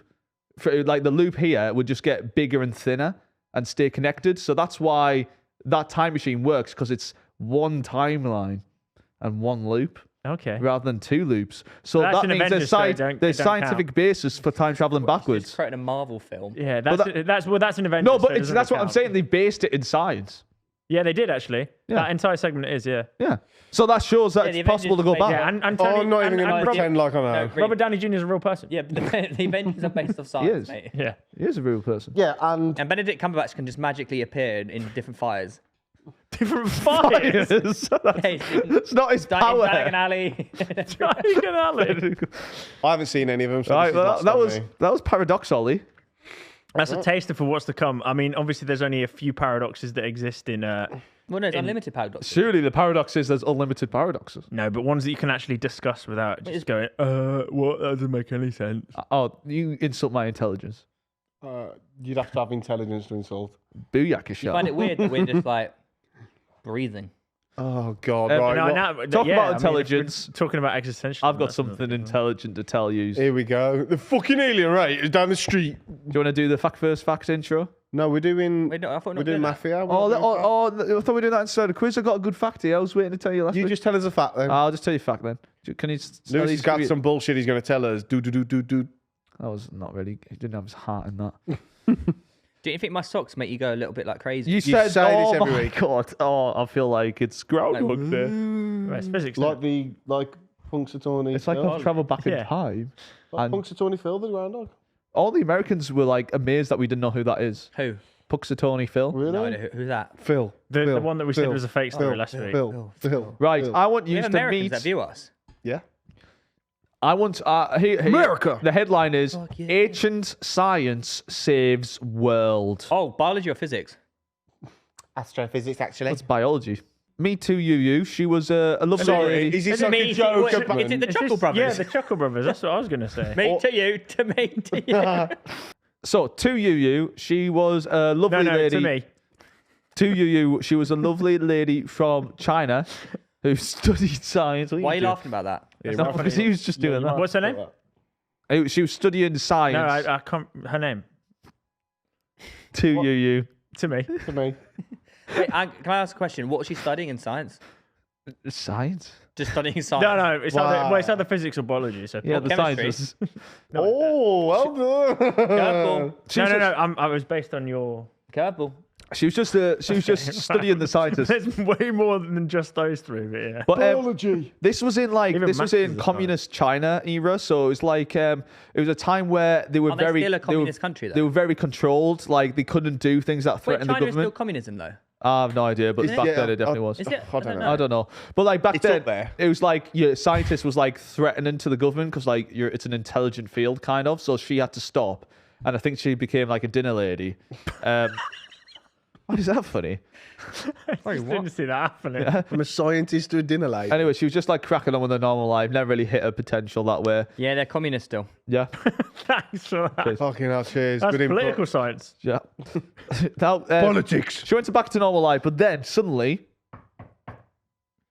like the loop here would just get bigger and thinner and stay connected. So that's why that time machine works, because it's one timeline and one loop. Okay. Rather than two loops. So That's that an means Avengers story, don't scientific count. basis for time traveling backwards. Just creating a Marvel film. Yeah, But that's an Avengers. No, but story, that's doesn't what I'm count. saying. They based it in science. Yeah, they did actually. Yeah. That entire segment is, yeah. Yeah. So that shows that Yeah, the it's possible to Avengers go made- back. Yeah, and Oh, Tony, I'm not even and going to Robert, pretend like I know. Robert Downey Jr. is a real person. Yeah, but the Avengers are based off science, is. mate. Yeah. He is a real person. Yeah, and And Benedict Cumberbatch can just magically appear in different fires. Different fires. Hey, It's not his power. Diagon Alley. Diagon Alley. I haven't seen any of them. So Right, this is well, lost that on was me. that was paradoxally. That's a taster for what's to come. I mean, obviously, there's only a few paradoxes that exist in. Well, no, it's unlimited paradox. Surely the paradox is there's unlimited paradoxes. No, but ones that you can actually discuss without just going, what? That doesn't make any sense. Oh, you insult my intelligence. You'd have to have intelligence to insult. Booyaka You shot. find it weird that we're just like breathing. Oh God! Um, right, No, well, no, talk yeah, about I mean, if we're intelligence. talking about existential. I've got something intelligent to tell you. Do here we go. The fucking alien right is down the street. you want to do the first fact intro? No, we're doing. Wait, no, I thought we're not doing doing that. mafia. Oh, I thought we were doing that instead of quiz. I got a good fact here. I was waiting to tell you last You week. just tell us a fact then. I'll just tell you a fact then. Can you? Lewis has got some bullshit he's going to tell us. Do. That was not really. He didn't have his heart in that. Do you think my socks make you go a little bit like crazy? You say said, this "Oh every my week." god!" Oh, I feel like it's Groundhog Day. It's physics. Like the Punxsutawney. It's like Phil. I've travelled back in Yeah. time. Like and- Punxsutawney Phil, the groundhog. All the Americans were like amazed that we didn't know who that is. Who? Puxatawny Phil. Really? No, who's that? Phil. The one that we said Phil, was a fake story last week. Phil. Right, I want We you have to Americans meet. that view us. Yeah. I want America! The headline is Fuck yeah. "Ancient Science Saves World." Oh, biology or physics? Astrophysics, actually. That's biology. Me too, you. She was a lovely Sorry, lady. is this Is it like me? a joke? Is it the It's Chuckle just- Brothers? Yeah, the Chuckle Brothers. That's what I was going to say. Me to you, to me, to you. So to you, she was a lovely No, lady. to me. To you, she was a lovely lady from China who studied science. What Why are you doing? laughing about that? That's not Because funny. he was just doing that. What's her name? She was studying science. No, I can't. Her name. To you. To me. To me. Wait, can I ask a question? What was she studying in science? Science? Just studying science? No, it's either, Wow. well, it's either physics or biology. So Yeah, the chemistry. sciences. Oh, well done. Curveball. no. I was based on your. Curveball. She was just studying the sciences. There's way more than just those three, but yeah. But Biology. this was in Even this was maths in is a communist China era, so it was like it was a time where they were Are they very still a they communist were, country, though? They were very controlled, like they couldn't do things that Wait, threatened China the is still government. communism, though. I have no idea, but back then it definitely was. Is it? I don't know. I don't know, but like back It's then, up there. it was like your scientist was like threatening to the government because like it's an intelligent field kind of, so she had to stop, and I think she became like a dinner lady. Why is that funny? I just didn't see that happening. From a scientist to a dinner lady. Anyway, she was just like cracking on with her normal life, never really hit her potential that way. Yeah, they're communist still. Yeah, Thanks for that. Fucking hell, cheers. That's Good input. political science. yeah. Now, Politics. she went back to normal life, but then suddenly,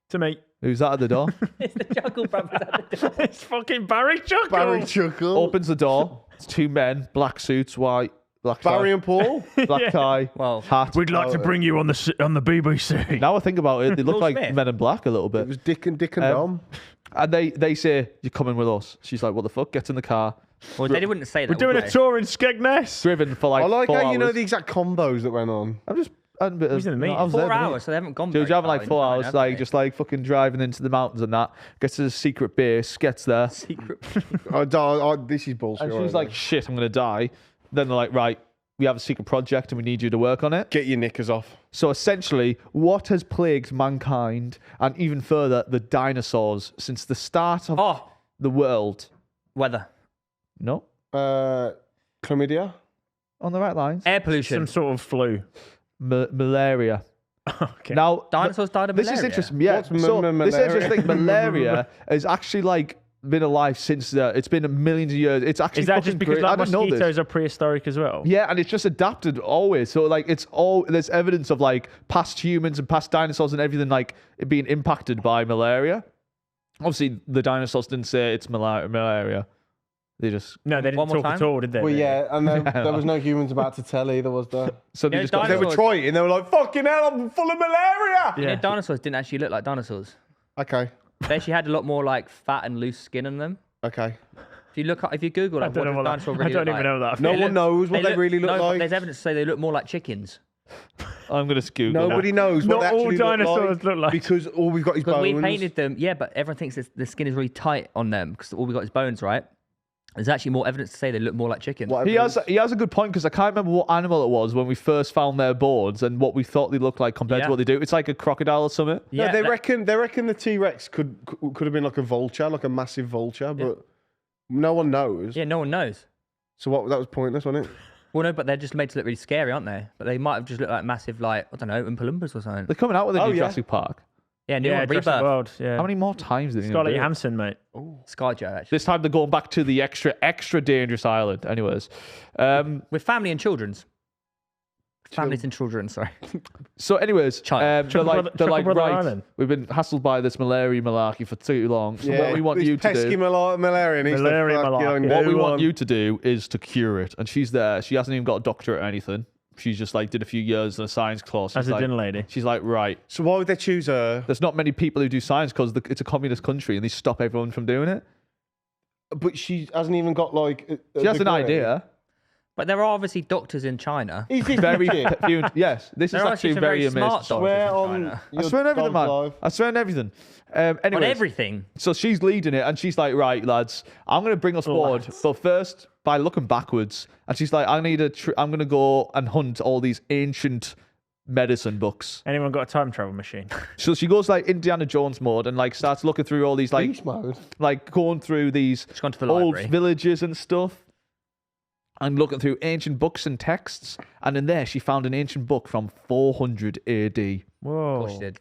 To me. who's that at the door? It's the Chuckle Brothers at the door. It's fucking Barry Chuckle. Barry Chuckle. Opens the door. It's two men, black suits, white, black tie, Barry and Paul. black tie, Well, hat. We'd like to bring you on the BBC. Now I think about it, they look Will like Smith. Men in Black a little It bit. was Dick and Dom. And they say, "You're coming with us." She's like, "What the fuck?" Gets in the car, well, they wouldn't say that. We're doing would a they? tour in Skegness. driven for like I like 4 how hours. you know the exact combos that went on. I'm just. I was in the meeting. I was there, 4 wasn't hours, so they haven't gone. Dude, very driving far like in 4 China, hours, have like they? just like fucking driving into the mountains and that. Gets to the secret base, gets there, secret. This is bullshit. and she's right like, "Shit, I'm gonna die." Then they're like, "Right, we have a secret project and we need you to work on it." Get your knickers off. So essentially, what has plagued mankind and even further the dinosaurs since the start of Oh, the world? weather, No, Chlamydia. on the right lines. air pollution. Some sort of flu. Malaria. Okay. Now, Dinosaurs died of this malaria. is interesting. Yeah, What's so malaria? this is interesting. Malaria has actually like been alive since it's been millions of years. It's actually Is that fucking just because great. I like, didn't know this. mosquitoes are prehistoric as well? Yeah, and it's just adapted always. So like it's all there's evidence of like past humans and past dinosaurs and everything like it being impacted by malaria. Obviously, the dinosaurs didn't say it's malaria. They just No, they didn't One more talk at time? all, did they? Well, really? yeah, and there was no humans about to tell either, was there? so they Yeah, just got They were Dinosaurs. trying. They were like, "Fucking hell, I'm full of malaria." You know, dinosaurs didn't actually look like dinosaurs. Okay, They actually had a lot more like fat and loose skin on them. okay. If you Google I like don't what know does what dinosaur that, really I don't look even like? know that. No one knows what they really look no, like. There's evidence to say they look more like chickens. I'm gonna Google. Nobody knows what Not they all actually dinosaurs look like. because all we've got is Because bones. we painted them, yeah, but everyone thinks the skin is really tight on them because all we got is bones, right? There's actually more evidence to say they look more like chickens. Whatever He it has is. he has a good point because I can't remember what animal it was when we first found their boards and what we thought they looked like compared to Yeah. what they do. It's like a crocodile or something. No, Yeah, they that- reckon the T-Rex could have been like a vulture, like a massive vulture, but no one knows. Yeah, no one knows. So that was pointless, wasn't it? Well, no, but they're just made to look really scary, aren't they? But they might have just looked like massive, like, I don't know, Oompa Loompas or something. They're coming out with a Oh, new yeah. Jurassic Park. Yeah, new Yeah, one, Jurassic Rebirth. World. Yeah. How many more times did they Scarlett do it? Johansson, mate. Scarjo, actually. This time they're going back to the extra dangerous island. Anyways, With family and children's. Families and children, sorry. so anyways, Child. they're like, Chuckle Brother right, Island. we've been hassled by this malaria malarkey for too long. So what we want this you to pesky do, malaria needs Malaria to fucking malarkey. what we go want on. you to do is to cure it. And she's there. She hasn't even got a doctorate or anything. She's just like did a few years in a science class. As She's a like, dinner lady. She's like, right. So why would they choose her? There's not many people who do science because it's a communist country and they stop everyone from doing it. But she hasn't even got like. She has an idea. But there are obviously doctors in China. Is this Very legit? few. Yes, this There is are actually some very very amazing. smart stuff. doctors. Swear in on. China. I swear on everything, man. Live. I swear on everything. On Anyways, everything. so she's leading it, and she's like, "Right, lads, I'm going to bring us forward, but first by looking backwards." And she's like, "I'm going to go and hunt all these ancient medicine books." Anyone got a time travel machine? So she goes like Indiana Jones mode and like starts looking through all these like Beast mode. like going through these She's gone to the old library. villages and stuff. And looking through ancient books and texts, and in there she found an ancient book from 400 AD. Whoa. Of course she did.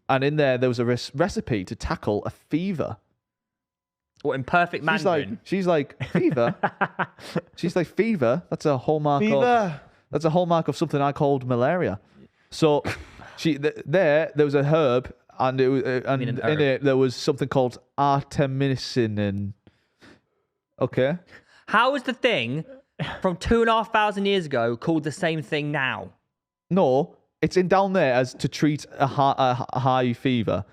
And in there was a recipe to tackle a fever. What, in perfect Mandarin? She's like fever. She's like fever. That's a hallmark. Fever. That's a hallmark of something I called malaria. So there was a herb, and it was, and mean an in herb. it there was something called artemisinin. Okay. How is the thing from 2,500 years ago called the same thing now? No, it's in down there as to treat a high fever.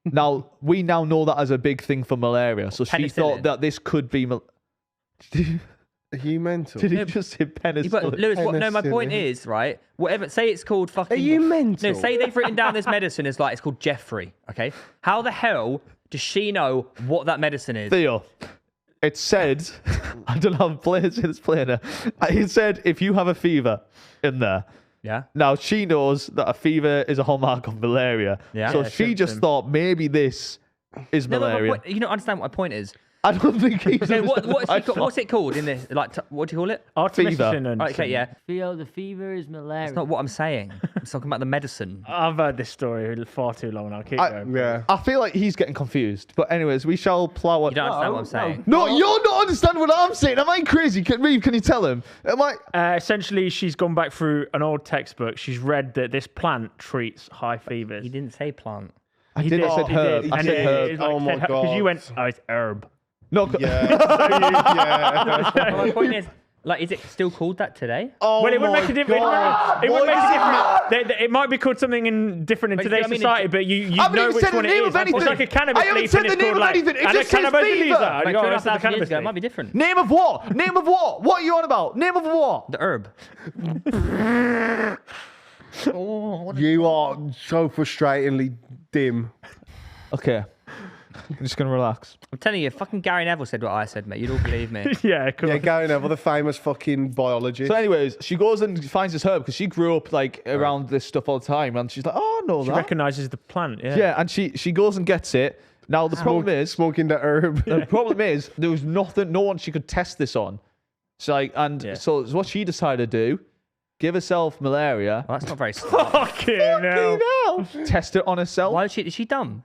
Now we now know that as a big thing for malaria. So she Penicillin. thought that this could be. Are you mental? Did he just say penicillin? But Lewis, no, my point Penicillin. is, right? Whatever, say it's called fucking. Are you mental? No, say they've written down this medicine as like it's called Jeffrey. Okay, how the hell does she know what that medicine is? Theo, it said, I don't know how to say this plainer. It said if you have a fever in there. Yeah. Now she knows that a fever is a hallmark of malaria. Yeah. So Yeah, she just symptom. thought maybe this is No, but my malaria. point, you don't understand what my point is. I don't think he's. Okay, understood what's it called in this? Like, what do you call it? Artemisinin and Okay, yeah. Theo, the fever is malaria. That's not what I'm saying. I'm talking about the medicine. I've heard this story far too long. I'll keep going. Yeah. I feel like he's getting confused. But anyways, we shall plow on. You don't understand what I'm saying. No, you're not understanding what I'm saying. Am I crazy? Reeve, can you tell him? Am I? Essentially, she's gone back through an old textbook. She's read that this plant treats high fevers. He didn't say plant. I did. I said He herb. did. I And said it- herb. it's like Oh my Because God. you went, oh, it's herb. No, Yeah. yeah. But my point is, like, is it still called that today? Oh Well, it wouldn't my make a difference. God. It wouldn't What make is a difference. It might be called something different in But today's I mean, society, but you I haven't know even which said the one it name is. of anything. It's like a cannabis I haven't leaf, said and the it's name called of like anything. It and a just says cannabis fever. leaf. Like, You gotta ask the 2,500 years cannabis ago, it leaf. might be different. Name of what? Name of what? What are you on about? Name of what? The herb. You are so frustratingly dim. Okay. I'm just gonna relax. I'm telling you, fucking Gary Neville said what I said, mate. You'd all believe me. Yeah, cool. Yeah, Gary Neville, the famous fucking biologist. So, anyways, she goes and finds this herb because she grew up like around this stuff all the time, and she's like, "Oh, I know She that." recognises the plant. Yeah. Yeah, and she goes and gets it. Now the problem is, Smoking the herb. the problem is there was no one she could test this on. So like, so what she decided to do, give herself malaria, Well, that's not very smart. Fucking hell. test it on herself. Why is she dumb?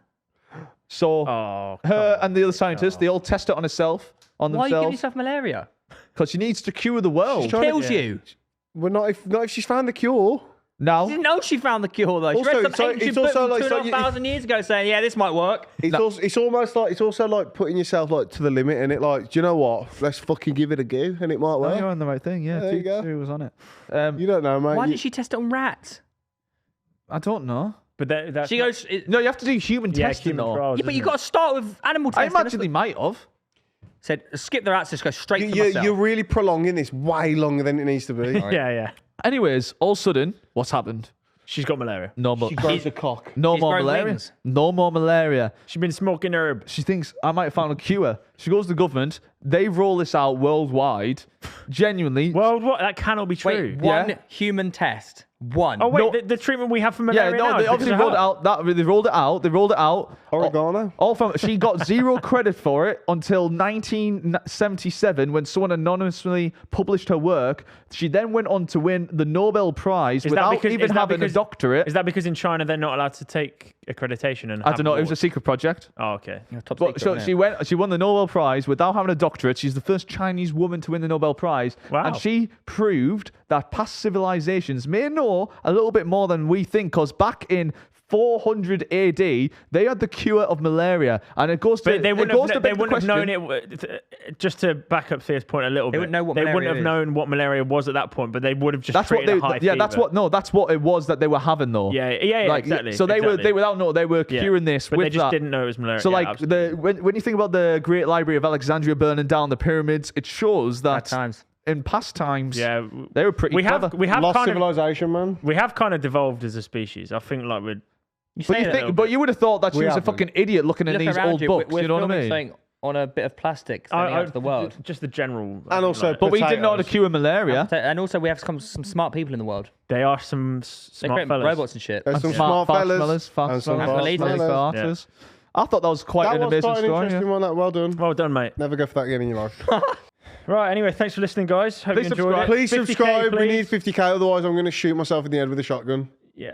So Oh, her and the other scientists, they all test it on herself, on Why are you giving themselves, yourself malaria? because she needs to cure the world. trying to- Kills you. Well, not if she's found the cure. Now, She didn't know she found the cure though. She Also, read some it's like- ancient it's book also from like- 2,500 years ago saying, yeah, this might work. It's almost like it's also like putting yourself like to the limit, and it like, do you know what? Let's fucking give it a go, and it might oh, work. you're on the right thing. Yeah, There you go. two was on it. You don't know, mate. Why You- did she test it on rats? I don't know. But that's She not- goes, No, you have to do human yeah, testing. human though. trials. yeah, but you isn't got to start with animal I testing. imagine they might have. Said, skip the rats, just go straight to myself. You're really prolonging this way longer than it needs to be. it? Yeah. Anyways, all of a sudden, what's happened? She's got malaria. No more. She grows a cock. No He's more grown malaria. wings. No more malaria. She's been smoking herb. She thinks I might have found a cure. She goes to the government. They roll this out worldwide. Genuinely. Well, what? That cannot be true. Wait, one Yeah. human test. One. Oh wait, No. the treatment we have for yeah, malaria no, now they is because obviously of rolled her. it out. They rolled it out. They rolled it out. Oregano. All from she got zero credit for it until 1977 when someone anonymously published her work. She then went on to win the Nobel Prize without even having a doctorate. Is that because in China they're not allowed to take accreditation? And I don't know. It was a secret project. Oh, okay. Top But secret, so isn't it? she won the Nobel Prize without having a doctorate. She's the first Chinese woman to win the Nobel Prize. Wow. And she proved that past civilizations may know a little bit more than we think, because back in 400 AD, they had the cure of malaria. And it goes to But they it wouldn't, goes to have, they beg the wouldn't have known question- it. Just to back up Theo's point a little bit, wouldn't know what they wouldn't malaria have is. known what malaria was at that point, but they would have just That's what treated they. a high Yeah, fever. that's what it was that they were having though. Yeah, exactly. So they exactly. were without know they were Yeah. curing this but with they just that. didn't know it was malaria. So Yeah, like absolutely. when you think about the Great Library of Alexandria burning down the pyramids, it shows that Bad times. in past times, yeah, they were pretty we clever. have we have Lost kind of civilization, man. we have kind of devolved as a species. I think like we're But you would have thought that she We was a haven't. fucking idiot looking in Look these around old you. books. We're You know what I filming mean? something on a bit of plastic sending out to the world. just the general. And also- But we didn't know how to potatoes. cure malaria. And also, we have some smart people in the world. They are some They smart create fellas. robots and shit. There's some Smart smart fellas. fellas, fast and some fellas, fast leaders. smelly fellas. farters. I thought that was quite That an was amazing quite an story. interesting Yeah. one. That well done. Well done, mate. Never go for that again in your life. Right. Anyway, thanks for listening, guys. Hope Please you enjoyed subscribe. it. Please 50K, subscribe. We please. need 50k, otherwise I'm going to shoot myself in the head with a shotgun. Yeah.